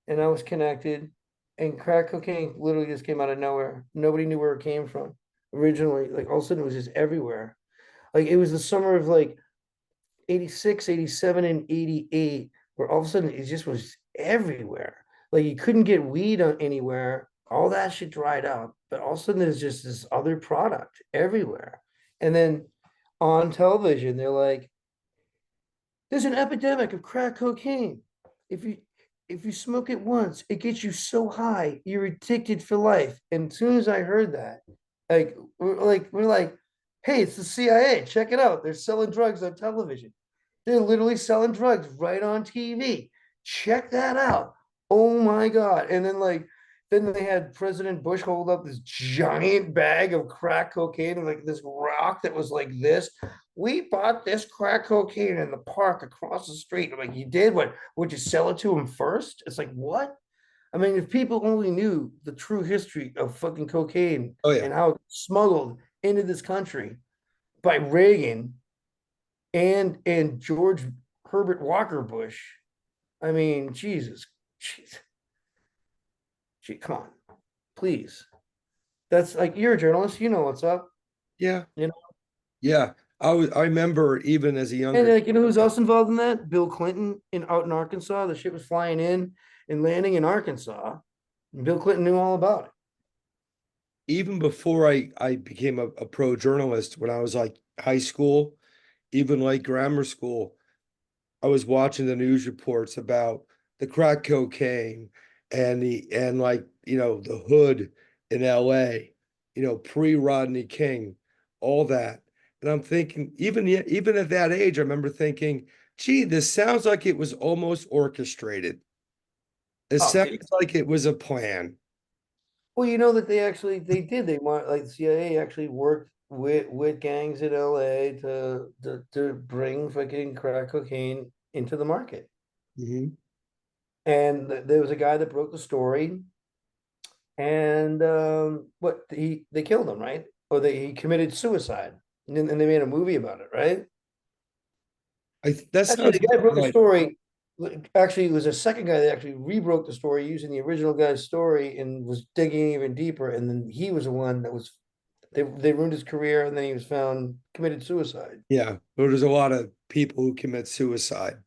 and I was connected. And crack cocaine literally just came out of nowhere. Nobody knew where it came from originally. Like all of a sudden it was just everywhere. Like it was the summer of like 86, 87, and 88, where all of a sudden it just was everywhere. Like you couldn't get weed anywhere. All that shit dried up. But all of a sudden there's just this other product everywhere. And then on television, they're like, there's an epidemic of crack cocaine. If you if you smoke it once, it gets you so high, you're addicted for life. And as soon as I heard that, we're like, hey, it's the CIA. Check it out. They're selling drugs on television. They're literally selling drugs right on TV. Check that out. Oh my God. And then they had President Bush hold up this giant bag of crack cocaine and like this rock that was like this. We bought this crack cocaine in the park across the street. I'm like, you did what? Would you sell it to him first? It's like, what? I mean, if people only knew the true history of fucking cocaine Oh yeah. and how it smuggled into this country by Reagan and George Herbert Walker Bush. I mean, Jesus, jeez, gee, come on, please. That's like you're a journalist, you know what's up, Yeah. you know. Yeah. I remember even as a And younger, like who's else involved in that? Bill Clinton in out in Arkansas. The shit was flying in and landing in Arkansas. And Bill Clinton knew all about it. even before I became a pro journalist, when I was like high school, even like grammar school, I was watching the news reports about the crack cocaine and like, the hood in LA, pre Rodney King, all that. And I'm thinking, even at that age, I remember thinking, gee, this sounds like it was almost orchestrated. It Oh, sounds dude. like it was a plan. Well, you know that they did. They want like the CIA actually worked with gangs in LA to bring fucking crack cocaine into the market. Mhm. And there was a guy that broke the story, and what they killed him, right? Or he committed suicide, and they made a movie about it, right? That Actually, sounds the guy who about broke the right. story. Actually, it was a second guy that actually rebroke the story using the original guy's story and was digging even deeper. And then he was the one that was they ruined his career, and then he was found committed suicide. Yeah, but there's a lot of people who commit suicide.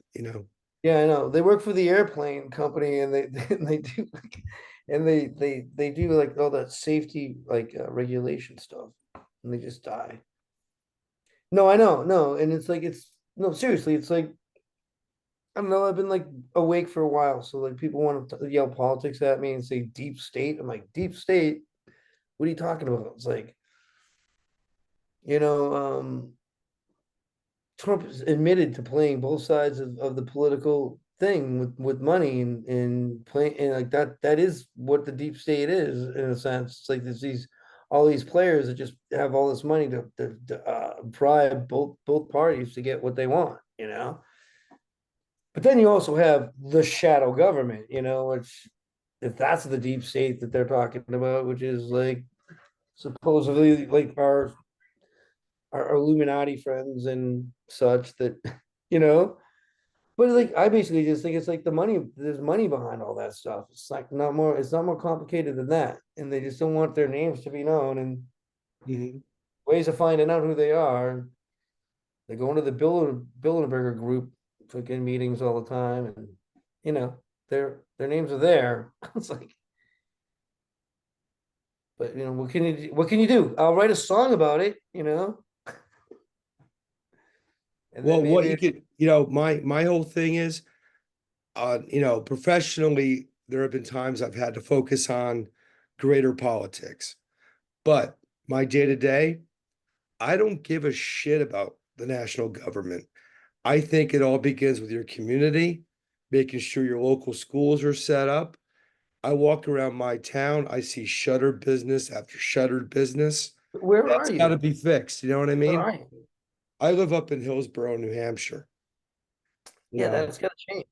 Yeah, I know. They work for the airplane company, and they and they do they do like all that safety regulation stuff, and they just die. No, I know, no, and it's like it's no seriously, it's like I don't know. I've been like awake for a while, so like people want to yell politics at me and say deep state. I'm like deep state. What are you talking about? It's like you know, Trump is admitted to playing both sides of the political thing with money and playing and like that is what the deep state is in a sense. It's like there's these all these players that just have all this money to bribe both parties to get what they want, you know. But then you also have the shadow government, which if that's the deep state that they're talking about, which is like supposedly like our Illuminati friends and such that, you know. But like I basically just think it's like the money, there's money behind all that stuff. It's not more complicated than that. And they just don't want their names to be known and Mhm. ways of finding out who they are. They go into the Bilderberger group freaking meetings all the time, and you know, their names are there. It's like, but you know, what can you do? I'll write a song about it, you know, and then Well, what you maybe could, my whole thing is, professionally, there have been times I've had to focus on greater politics, but my day to day, I don't give a shit about the national government. I think it all begins with your community, making sure your local schools are set up. I walk around my town, I see shuttered business after shuttered business. where are That's got to you? be fixed. You know what I Where mean? are you? I live up in Hillsborough, New Hampshire. You Yeah, know, that's gotta change.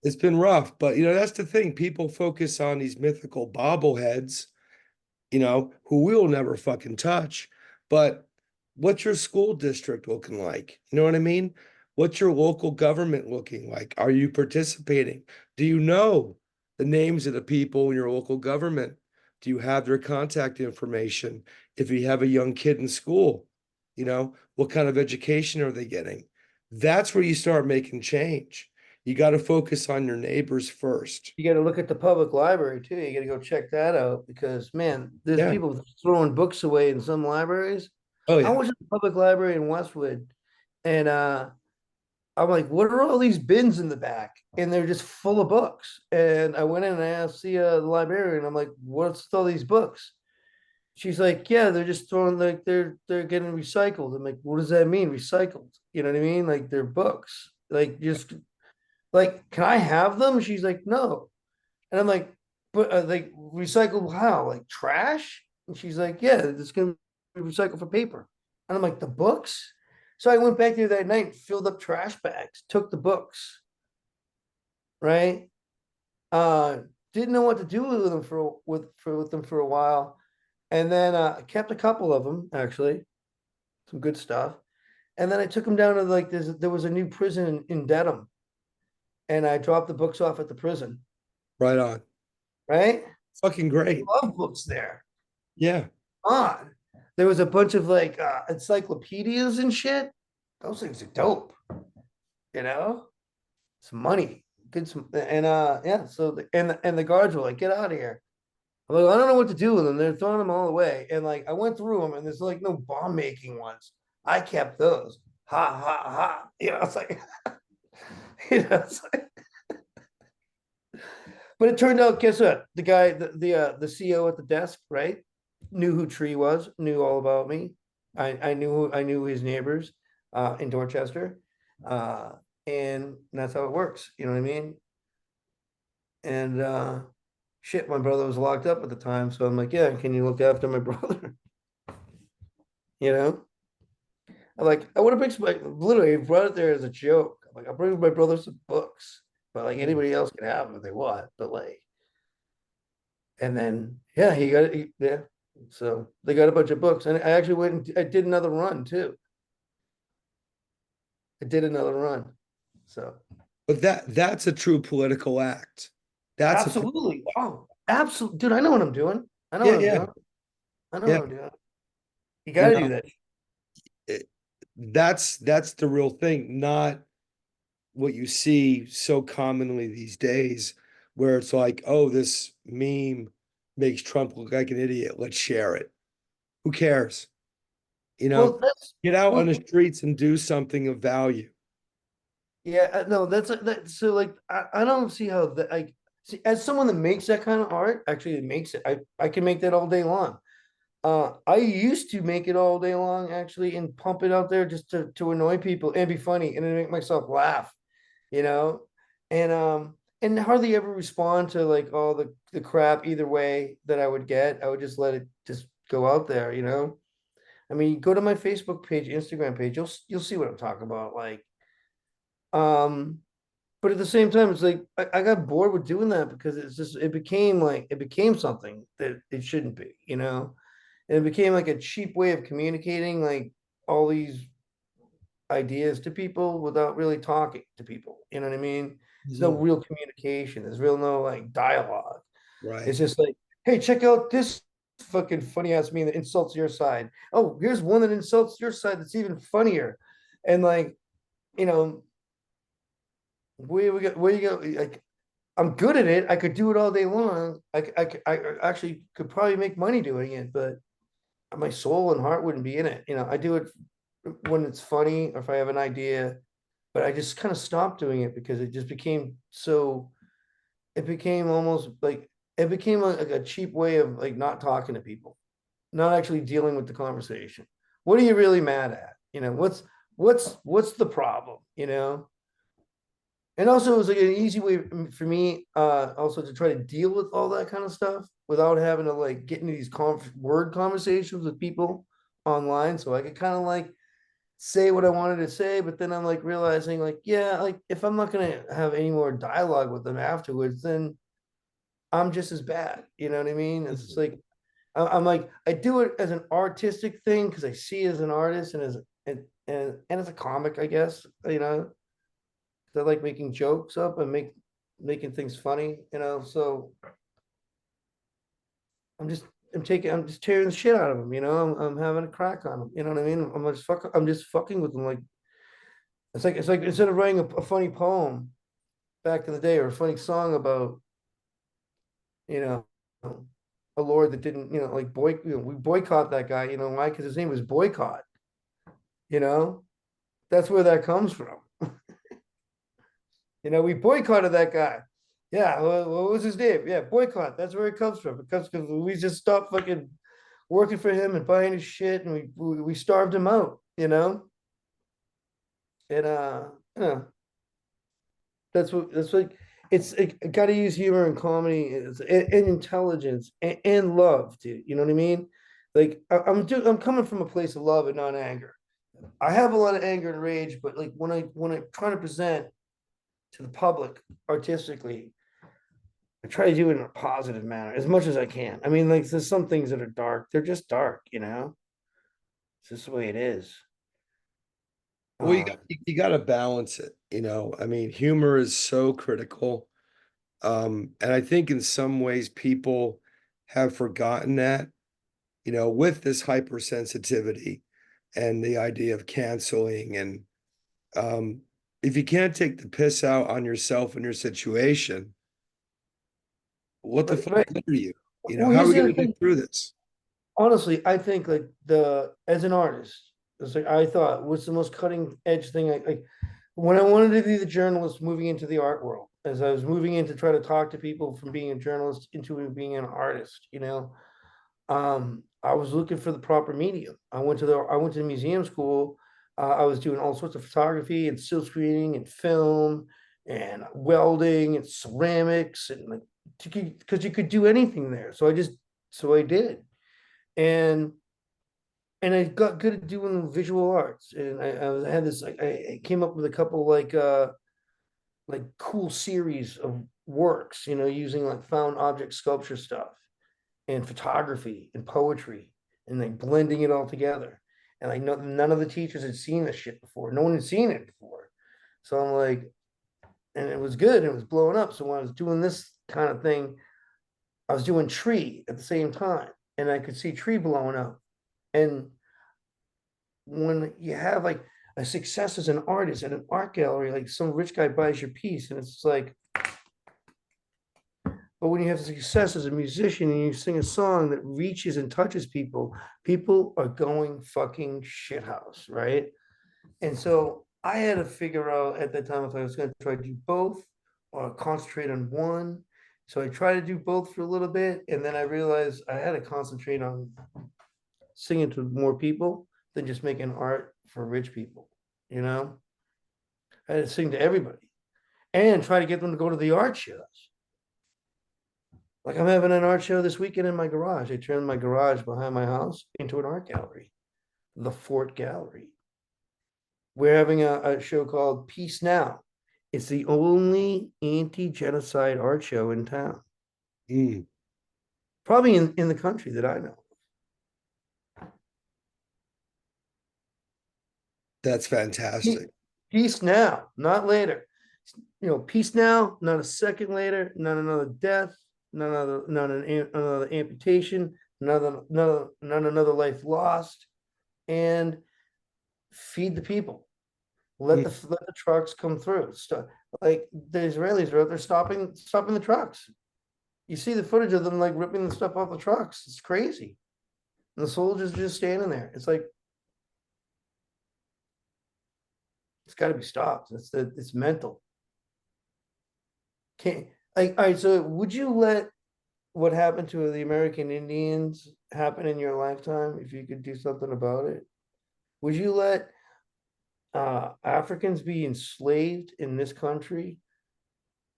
it's been rough, but that's the thing. People focus on these mythical bobbleheads, who we'll never fucking touch. But what's your school district looking like? You know what I mean? What's your local government looking like? Are you participating? Do you know the names of the people in your local government? Do you have their contact information? If you have a young kid in school, what kind of education are they getting? That's where you start making change. You got to focus on your neighbors first. You got to look at the public library too. You got to go check that out because man, there's Yeah. people throwing books away in some libraries. Oh, I yeah. was at the public library in Westwood, and I'm like, what are all these bins in the back? And they're just full of books. And I went in and I asked the librarian, I'm like, what's all these books? She's like, yeah, they're just throwing like they're getting recycled. I'm like, what does that mean, recycled? You know what I mean? Like they're books. Like just like, can I have them? She's like, no. And I'm like, but like recycled how? Like trash? And she's like, yeah, it's gonna be recycled for paper. And I'm like, the books? So I went back there that night, filled up trash bags, took the books, right? Uh, didn't know what to do with them with them for a while, and then kept a couple of them actually, some good stuff. And then I took them down to like there was a new prison in Dedham, and I dropped the books off at the prison, Right on. right? Fucking great. Love books there. Yeah. On. There was a bunch of like encyclopedias and shit. Those things are dope, you know? It's money. Good and yeah, so and the guards were like, get out of here. I'm like, I don't know what to do with them. They're throwing them all away. And like I went through them and there's like no bomb making ones. I kept those. Ha ha ha. It's like it's like, but it turned out, guess what? The guy, the CEO at the desk, right? Knew who Tree was, knew all about me. I knew his neighbors in Dorchester. Uh, and that's how it works. You know what I mean? And shit, my brother was locked up at the time. So I'm like, yeah, can you look after my brother? You know? I would have literally brought it there as a joke. I'm like, I'll bring my brother some books, but like anybody else can have them if they want. But like, and then yeah, yeah. So they got a bunch of books, and I actually went and I did another run too. I did another run. So But that's a true political act. That's a absolutely, wow, absolutely, dude. I know what I'm doing. I know yeah, what I'm yeah, doing. I know yeah. what I'm doing. You got You to know, do that. it, that's the real thing, not what you see so commonly these days, where it's like, oh, this meme makes Trump look like an idiot. Let's share it. Who cares? You know, Well, that's get out on well, the streets and do something of value. yeah. No, that's that. So like, I don't see how that. I see as someone that makes that kind of art, actually makes it. I can make that all day long. I used to make it all day long, actually, and pump it out there just to annoy people and be funny and then make myself laugh, you know, and hardly ever respond to like all the crap either way that I would get. I would just let it just go out there, you know. I mean, go to my Facebook page, Instagram page, you'll see what I'm talking about. Like, um, but at the same time, it's like I got bored with doing that because it became something that it shouldn't be, you know. And it became like a cheap way of communicating like all these ideas to people without really talking to people. You know what I mean? There's no Mhm. real communication. There's real no like dialogue. Right. It's just like, hey, check out this fucking funny ass meme that insults your side. Oh, here's one that insults your side that's even funnier. And like, you know, where you go? Like, I'm good at it. I could do it all day long. I actually could probably make money doing it, but my soul and heart wouldn't be in it. I do it when it's funny or if I have an idea, but I just kind of stopped doing it because it just became so, it became almost like, it became like a cheap way of like not talking to people, not actually dealing with the conversation. What are you really mad at? What's the problem? And also it was like an easy way for me also to try to deal with all that kind of stuff without having to like get into these word conversations with people online. So I could kind of like say what I wanted to say, but then I'm like realizing like, yeah, like if I'm not gonna have any more dialogue with them afterwards, then I'm just as bad. You know what I mean? It's just like I'm like I do it as an artistic thing because I see it as an artist and and as a comic, I guess. I like making jokes up and making things funny. So I'm just I'm just tearing the shit out of them. I'm having a crack on them. You know what I mean? I'm just fucking with them. Like it's like instead of writing a funny poem back in the day or a funny song about you know a lord that didn't like we boycott that guy. Why? Because his name was Boycott. You know that's where that comes from. We boycotted that guy. Yeah, what was his name? Yeah, boycott. That's where it comes from. It comes because we just stopped fucking working for him and buying his shit, and we starved him out. And that's like it's got to use humor and comedy and intelligence and love, dude. You know what I mean? Like I'm coming from a place of love and not anger. I have a lot of anger and rage, but like when I try to present to the public artistically, I try to do it in a positive manner as much as I can. I mean, like there's some things that are dark. They're just dark. It's just the way it is. Well, Um, you got to balance it, I mean, humor is so critical. And I think in some ways people have forgotten that, with this hypersensitivity and the idea of canceling. And if you can't take the piss out on yourself and your situation, what the right, fuck right. good are you? Well, How are here's we the going other to thing. get through this? Honestly, I think like the as an artist, it's like I thought what's the most cutting edge thing. Like when I wanted to be the journalist moving into the art world, as I was moving in to try to talk to people from being a journalist into being an artist. I was looking for the proper medium. I went to the museum school. I was doing all sorts of photography and still screening and film and welding and ceramics and like because you could do anything there. So I did, and I got good at doing visual arts. And I had this like I came up with a couple like cool series of works, using like found object sculpture stuff and photography and poetry and like blending it all together. And like none of the teachers had seen this shit before. No one had seen it before. So I'm like, and it was good. And it was blowing up. So when I was doing this kind of thing, I was doing tree at the same time, and I could see tree blowing up. And when you have like a success as an artist at an art gallery, like some rich guy buys your piece, and it's like, but when you have success as a musician and you sing a song that reaches and touches people, people are going fucking shithouse, right? And so I had to figure out at that time if I was going to try to do both or concentrate on one. So I tried to do both for a little bit, and then I realized I had to concentrate on singing to more people than just making art for rich people. You know, I had to sing to everybody and try to get them to go to the art shows. Like I'm having an art show this weekend in my garage. I turned my garage behind my house into an art gallery, the Fort Gallery. We're having a show called Peace Now. It's the only anti-genocide art show in town, Mm, probably in the country that I know. that's fantastic. Peace now, not later. Peace now, not a second later, not another death, not another amputation, not another life lost, and feed the people. Let Mm. the trucks come through. Like the Israelis are out there stopping the trucks. You see the footage of them like ripping the stuff off the trucks. It's crazy. And the soldiers are just standing there. It's like it's got to be stopped. It's mental. Can't like all right. So would you let what happened to the American Indians happen in your lifetime if you could do something about it? Would you let Africans be enslaved in this country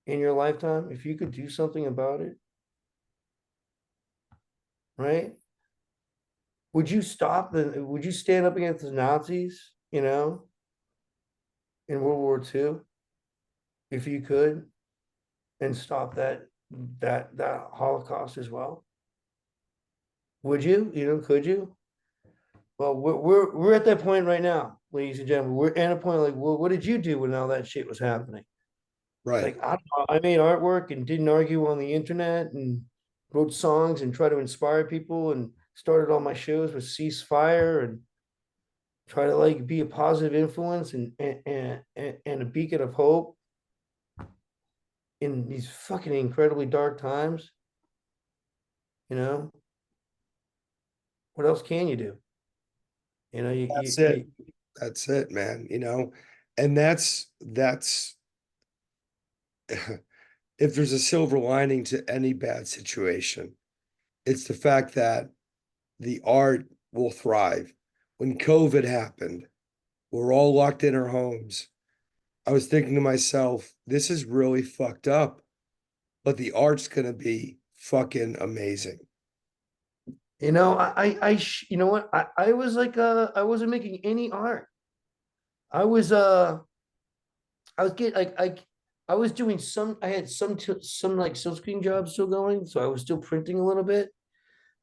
in your lifetime if you could do something about it? Right? Would you stop the? Would you stand up against the Nazis? In World War II, if you could, and stop that Holocaust as well? Would you? Could you? Well, we're at that point right now, ladies and gentlemen. We're at a point like, well, what did you do when all that shit was happening? Right. Like, I don't know, I made artwork and didn't argue on the internet and wrote songs and try to inspire people and started all my shows with ceasefire and try to like be a positive influence and a beacon of hope in these fucking incredibly dark times. You know, what else can you do? You know, That's it. That's it, man. And that's if there's a silver lining to any bad situation, it's the fact that the art will thrive. When COVID happened, we're all locked in our homes. I was thinking to myself, this is really fucked up, but the art's gonna be fucking amazing. you know what? I was like, I wasn't making any art. I was, I was getting like, I was doing I had some like silkscreen jobs still going. So I was still printing a little bit,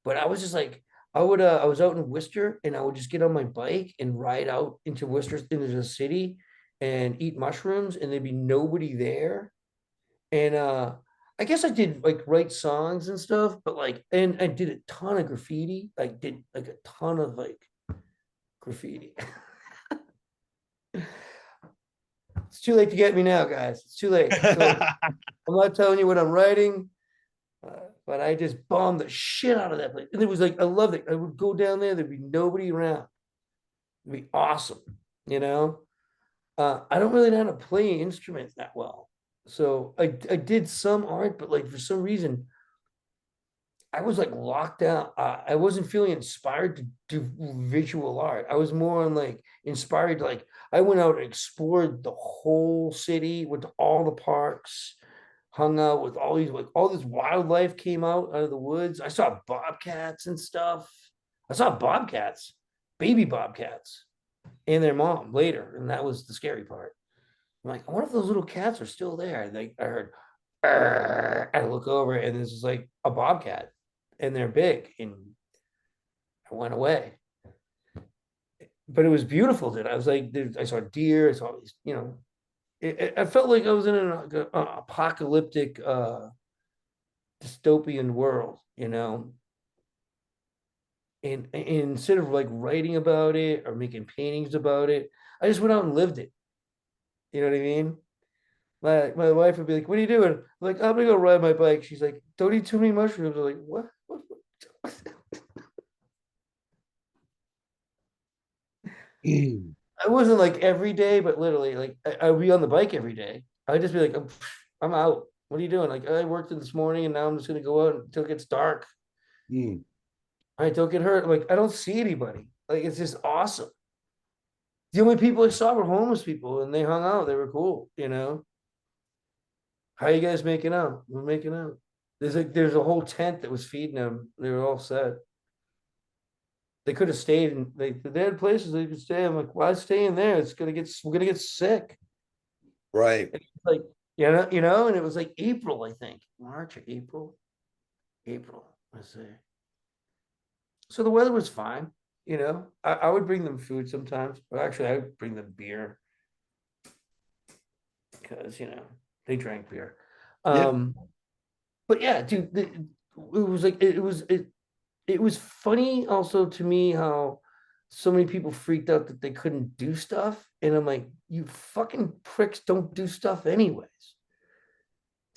but I was just like, I was out in Worcester and I would just get on my bike and ride out into Worcester, into the city and eat mushrooms and there'd be nobody there. And I guess I did like write songs and stuff, but like, and I did a ton of graffiti. I did like a ton of like graffiti. It's too late to get me now, guys. It's too late. So I'm not telling you what I'm writing, but I just bombed the shit out of that place. And it was like, I loved it. I would go down there, there'd be nobody around. It'd be awesome, you know? I don't really know how to play instruments that well. So I did some art, but like for some reason, I was like locked out. I wasn't feeling inspired to do visual art. I was more on like inspired. Like I went out and explored the whole city, went to all the parks, hung out with all these like all this wildlife came out of the woods. I saw bobcats and stuff. I saw bobcats, baby bobcats, and their mom later, and that was the scary part. I'm like, I wonder if those little cats are still there. Like I heard, I look over and this is like a bobcat, and they're big, and I went away. But it was beautiful. Dude. I was like, dude, I saw deer. I saw these, I felt like I was in an apocalyptic, dystopian world, and instead of like writing about it or making paintings about it, I just went out and lived it. You know what I mean? My wife would be like, "What are you doing?" I'm like, "I'm gonna go ride my bike." She's like, "Don't eat too many mushrooms." I'm like, "What?" I wasn't like every day, but literally, like I would be on the bike every day. I'd just be like, I'm out. What are you doing? Like, I worked in this morning and now I'm just gonna go out until it gets dark. Mm. I don't get hurt. Like, I don't see anybody. Like, it's just awesome. The only people I saw were homeless people and they hung out. They were cool. How you guys making out? We're making out. There's a whole tent that was feeding them. They were all set. They could have stayed and they had places they could stay. I'm like, why stay in there? We're gonna get sick. Right. Like, and it was like April, I think. March or April. April, I say. So the weather was fine. I would bring them food sometimes. But actually I would bring them beer because they drank beer. Yeah. Um, but yeah, dude, it was like it was funny also to me how so many people freaked out that they couldn't do stuff. And I'm like, you fucking pricks don't do stuff anyways.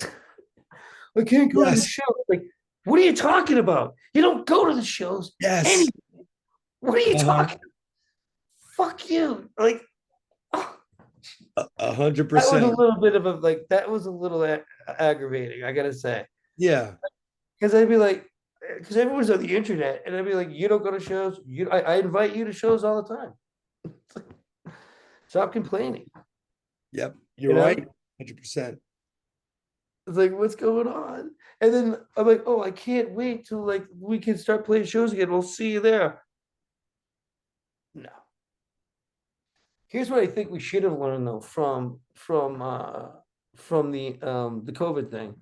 I can't go to the Yes. show. Like, what are you talking about? You don't go to the shows Yes. anyway. What are you Uh-huh. talking? Fuck you. Like, oh, A hundred that was a percent. little bit of a like that was a little aggravating, I gotta say. Yeah. Because I'd be like, because everyone's on the internet, and I'd be like, you don't go to shows. I invite you to shows all the time. Stop complaining. Yep. You You're right. know, 100%. it's like, what's going on? And then I'm like, oh, I can't wait till like we can start playing shows again. We'll see you there. No. Here's what I think we should have learned though from the COVID thing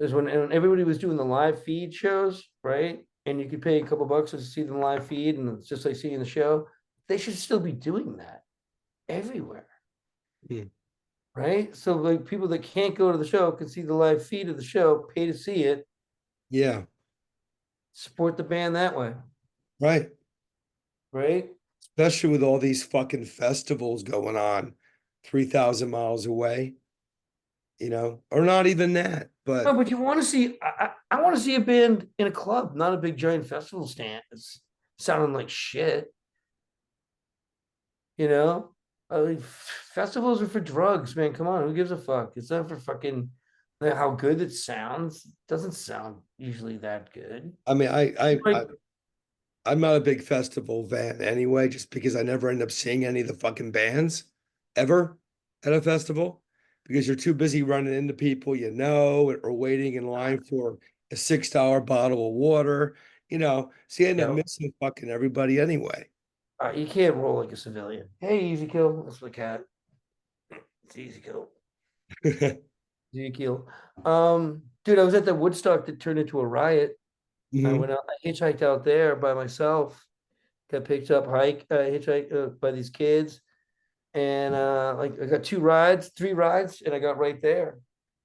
is when everybody was doing the live feed shows, right? And you could pay a couple bucks to see the live feed, and it's just like seeing the show. They should still be doing that everywhere, Mm. right? So like people that can't go to the show can see the live feed of the show, pay to see it, Yeah. support the band that way, Right. right? Especially with all these fucking festivals going on 3,000 miles away, or not even that, No, but but you want to see, I want to see a band in a club, not a big giant festival stand. It's sounding like shit, you know? I mean, festivals are for drugs, man. Come on, who gives a fuck? It's not for fucking like, how good it sounds. It doesn't sound usually that good. I mean, Like, I'm not a big festival fan anyway, just because I never end up seeing any of the fucking bands ever at a festival because you're too busy running into people or waiting in line for a $6 bottle of water, so you end you up know, missing fucking everybody anyway. you can't roll like a civilian. Hey, Easy Kill. That's my cat. It's Easy Kill. Easy Kill. Dude, I was at the Woodstock that turned into a riot. I Hmm. went out, I hitchhiked out there by myself, got picked up, hitchhiked by these kids. And like I got three rides, and I got right there.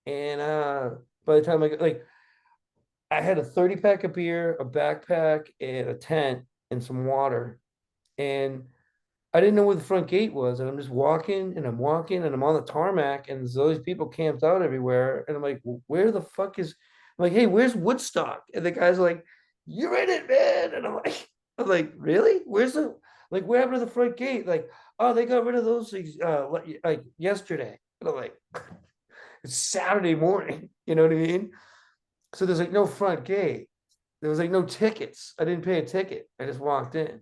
And by the time I got like I had a 30 pack of beer, a backpack, and a tent and some water. And I didn't know where the front gate was. And I'm just walking and I'm walking and I'm on the tarmac, and there's all these people camped out everywhere. And I'm like, where the fuck is I'm like, hey, where's Woodstock? And the guy's like, you're in it, man. And I'm like, really? Where's the like where happened to the front gate? Like, oh, they got rid of those things like yesterday. And I'm like, it's Saturday morning, you know what I mean? So there's like no front gate. There was like no tickets. I didn't pay a ticket. I just walked in.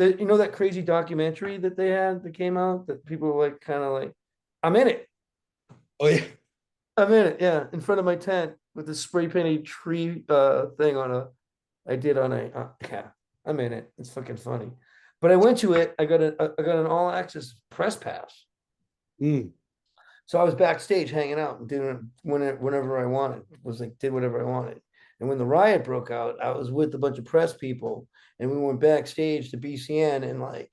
You know that crazy documentary that they had that came out that people were like kind of like, I'm in it. Oh yeah. I'm in it. Yeah, in front of my tent with the spray painted tree thing on a. I did on a yeah. I'm in it. It's fucking funny. But I went to it. I got an all access press pass. Mm. So I was backstage hanging out and doing whenever I wanted. Was like did whatever I wanted. And when the riot broke out, I was with a bunch of press people, and we went backstage to BCN, and like,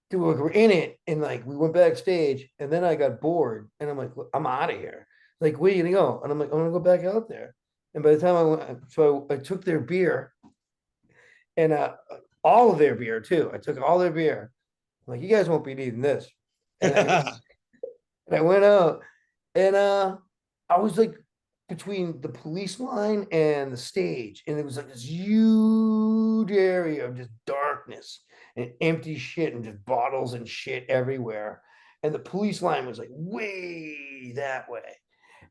dude, we're in it, and like we went backstage, and then I got bored, and I'm like, I'm out of here. Like, where are you gonna go? And I'm like, I'm gonna go back out there. And by the time I went, so I took their beer and all of their beer too. I took all their beer. I'm like, you guys won't be needing this. And I went out, and I was like between the police line and the stage, and it was like this huge area of just darkness and empty shit and just bottles and shit everywhere. And the police line was like way that way.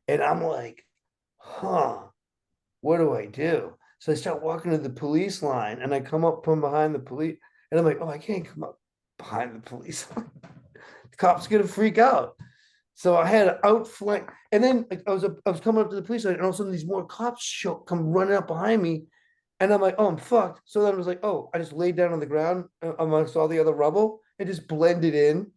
And I'm like, huh, what do I do? So I start walking to the police line, and I come up from behind the police, and I'm like, oh, I can't come up behind the police line. The cop's gonna freak out. So I had to outflank, and then like, I was coming up to the police line, and all of a sudden these more cops come running up behind me, and I'm like, oh, I'm fucked. So then I was like, oh, I just laid down on the ground amongst all the other rubble and just blended in,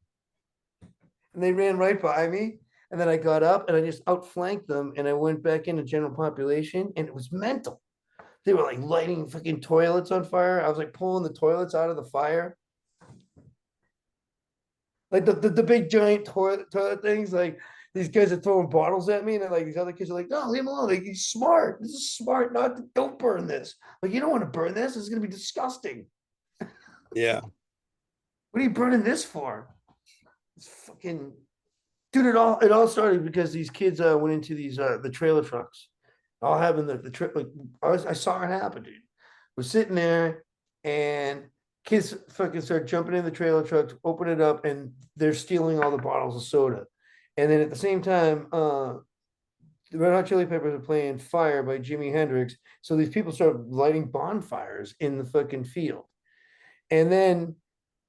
and they ran right by me. And then I got up and I just outflanked them, and I went back into general population, and it was mental. They were like lighting fucking toilets on fire. I was like pulling the toilets out of the fire, like the big giant toilet things. Like these guys are throwing bottles at me, and then like these other kids are like, "No, leave him alone. Like he's smart. This is smart. Don't burn this. Like you don't want to burn this. It's gonna be disgusting." Yeah. What are you burning this for? It's fucking dude. It all started because these kids went into these the trailer trucks, all having the trip. Like I saw it happen, dude. We're sitting there, and kids fucking start jumping in the trailer trucks, open it up, and they're stealing all the bottles of soda. And then at the same time, the Red Hot Chili Peppers are playing "Fire" by Jimi Hendrix. So these people start lighting bonfires in the fucking field, and then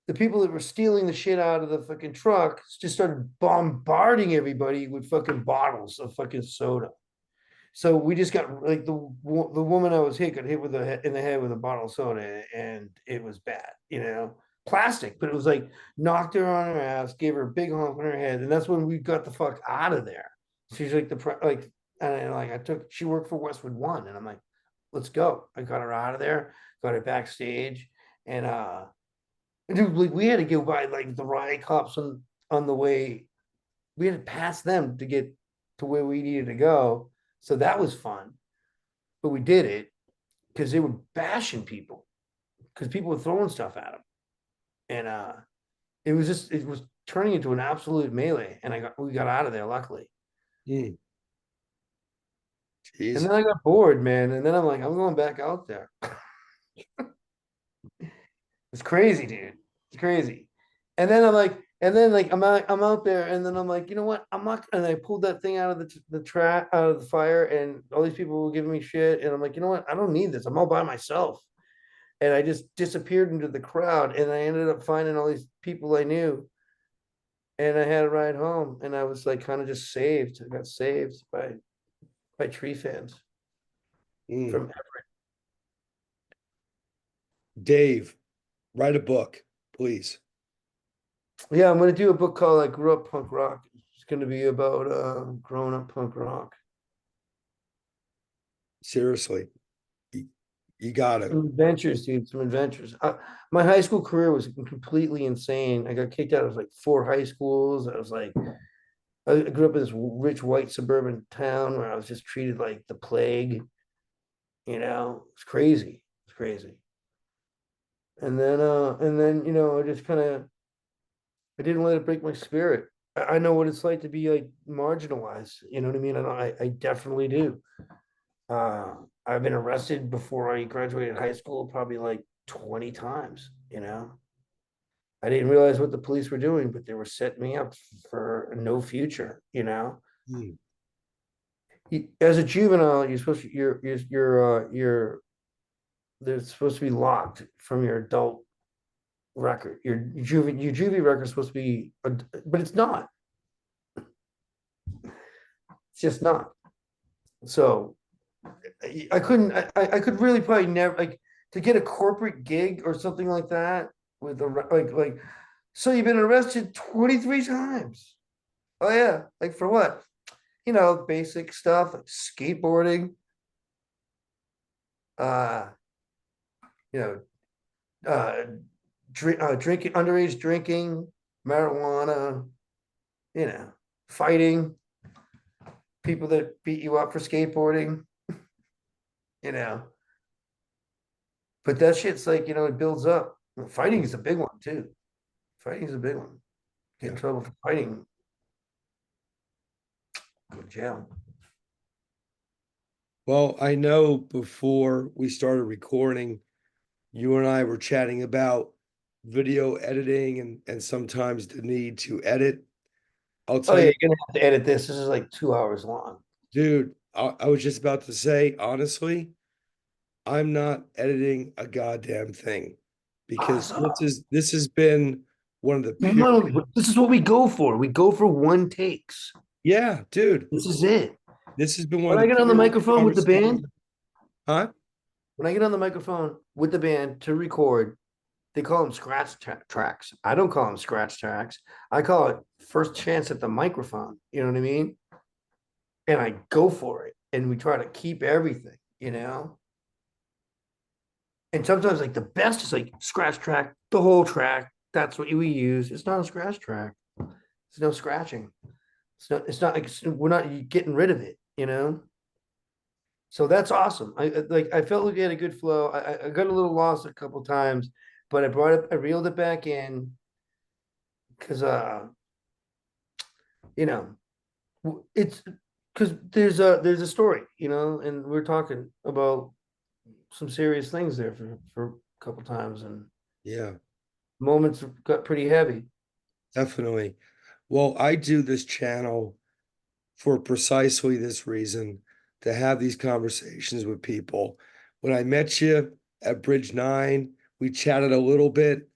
the people that were stealing the shit out of the fucking truck just started bombarding everybody with fucking bottles of fucking soda. So we just got like the woman I was hit got hit with in the head with a bottle of soda, and it was bad, plastic, but it was like knocked her on her ass, gave her a big hump on her head, and that's when we got the fuck out of there. She's like and like she worked for Westwood One, and I'm like, let's go. I got her out of there, got her backstage, and dude, like we had to go by like the riot cops on the way. We had to pass them to get to where we needed to go. So that was fun. But we did it because they were bashing people because people were throwing stuff at them. And it was turning into an absolute melee. And we got out of there luckily. Mm, And jeez. then I got bored, man. And then I'm like, I'm going back out there. It's crazy, dude. It's crazy. And then like I'm out there, and then I'm like, you know what? I'm not. And I pulled that thing out of the trap out of the fire, and all these people were giving me shit, and I'm like, you know what? I don't need this. I'm all by myself. And I just disappeared into the crowd, and I ended up finding all these people I knew, and I had a ride home, and I was like, kind of just saved. I got saved by tree fans Mm. from. Dave, write a book, please. Yeah, I'm gonna do a book called "I Grew Up Punk Rock." It's gonna be about growing up punk rock. Seriously, you, you gotta. Some adventures, dude. Some adventures. My high school career was completely insane. I got kicked out of like 4 high schools. I grew up in this rich white suburban town where I was just treated like the plague. It's crazy. It's crazy. And then I just kind of I didn't let it break my spirit. I know what it's like to be like marginalized. You know what I mean? I definitely do. Uh, I've been arrested before I graduated high school, probably like 20 times. I didn't realize what the police were doing, but they were setting me up for no future. Mm, As a juvenile, you're supposed to you're they're supposed to be locked from your adult record. Your juvie record is supposed to be, but it's not. It's just not. So I couldn't. I could really probably never like to get a corporate gig or something like that with like. So you've been arrested 23 times. Oh yeah, like for what? Basic stuff like skateboarding. Uh, you know, drinking, underage drinking, marijuana. You know, fighting people that beat you up for skateboarding. You know, but that shit's like it builds up. Fighting is a big one too. Fighting is a big one. Get in yeah. trouble for fighting, go to jail. Well, I know before we started recording, you and I were chatting about video editing and sometimes the need to edit. I'll Oh tell yeah, you, you're gonna have to edit this. This is like 2 hours long. dude, I was just about to say, honestly, I'm not editing a goddamn thing because Awesome. this has been one of the pure, No, this is what we go for. We go for one takes. yeah, dude, This is it. this has been one When of I the get on the pure microphone with the conversations. band, Huh? when I get on the microphone with the band to record, they call them tracks. I don't call them scratch tracks. I call it first chance at the microphone. You know what I mean? And I go for it. And we try to keep everything. And sometimes like the best is like scratch track, the whole track. That's what we use. It's not a scratch track. There's no scratching. It's not like we're not getting rid of it. So that's awesome. I felt like we had a good flow. I got a little lost a couple times, but I reeled it back in, because you know, it's because there's a story, and we're talking about some serious things there for a couple times, and Yeah, moments got pretty heavy. definitely. Well, I do this channel for precisely this reason, to have these conversations with people. When I met you at Bridge 9, we chatted a little bit,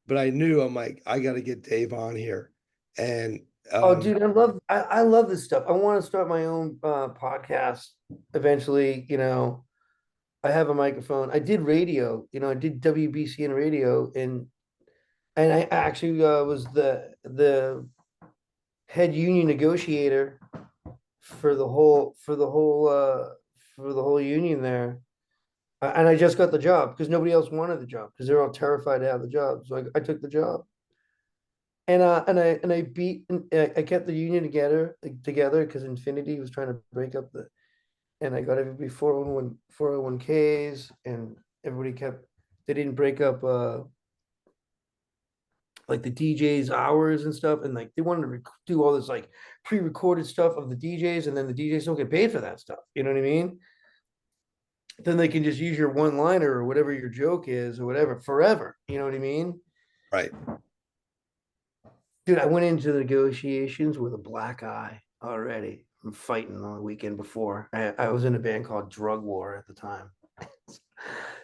but I knew I'm like, I got to get Dave on here. And Oh, dude, I love this stuff. I want to start my own podcast eventually. I have a microphone. I did radio. I did WBC and radio, and I actually was the head union negotiator for the whole union there. And I just got the job because nobody else wanted the job because they're all terrified to have the job. So I took the job. And I beat I kept the union together because Infinity was trying to break up and I got everybody 401ks, and everybody kept they didn't break up like the DJs hours and stuff, and like they wanted to do all this like pre-recorded stuff of the DJs, and then the DJs don't get paid for that stuff. You know what I mean? Then they can just use your one liner or whatever your joke is or whatever forever. You know what I mean? right, Dude, I went into the negotiations with a black eye already from fighting on the weekend before. I was in a band called Drug War at the time.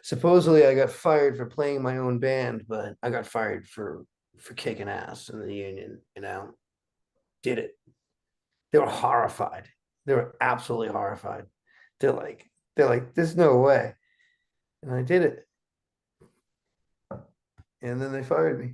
Supposedly, I got fired for playing my own band, but I got fired for kicking ass in the union. Did it. They were horrified. They were absolutely horrified. They're like, there's no way. And I did it. And then they fired me.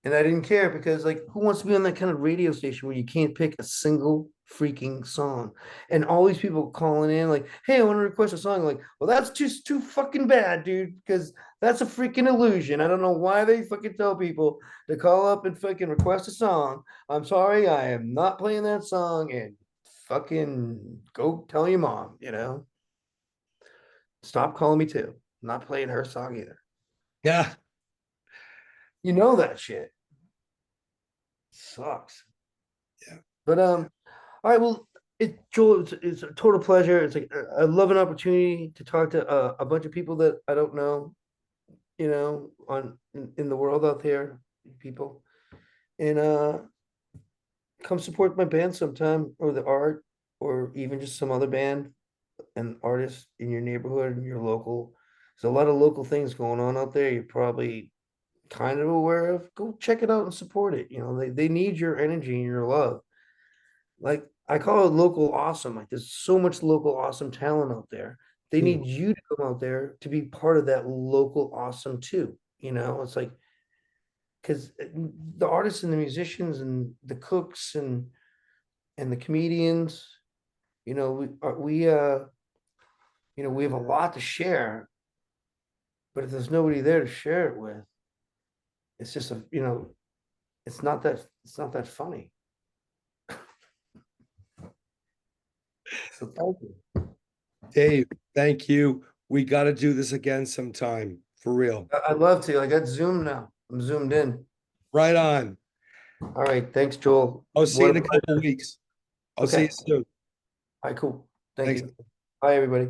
And I didn't care because, like, who wants to be on that kind of radio station where you can't pick a single freaking song? And all these people calling in, like, hey, I want to request a song. Like, well, that's just too fucking bad, dude, because that's a freaking illusion. I don't know why they fucking tell people to call up and fucking request a song. I'm sorry, I am not playing that song, and fucking go tell your mom. Stop calling me too. I'm not playing her song either. yeah, You know that shit. Sucks. yeah, But all right, well, Joel, it's a total pleasure. It's like I love an opportunity to talk to a bunch of people that I don't know, in the world out there, people, and come support my band sometime, or the art, or even just some other band and artist in your neighborhood and your local. There's a lot of local things going on out there. You're probably kind of aware of. Go check it out and support it. They need your energy and your love. Like I call it local awesome. Like there's so much local awesome talent out there. They mm, need you to come out there to be part of that local awesome too. It's like because the artists and the musicians and the cooks and the comedians, we have a lot to share, but if there's nobody there to share it with, it's just it's not that funny. So thank you. Dave, thank you. We got to do this again sometime, for real. I'd love to. I got Zoom now. I'm zoomed in. Right on. All right. Thanks, Joel. I'll see you What in a a couple pleasure. weeks. I'll see Okay. you soon. All right, cool. Thank Thanks. you. Bye, everybody.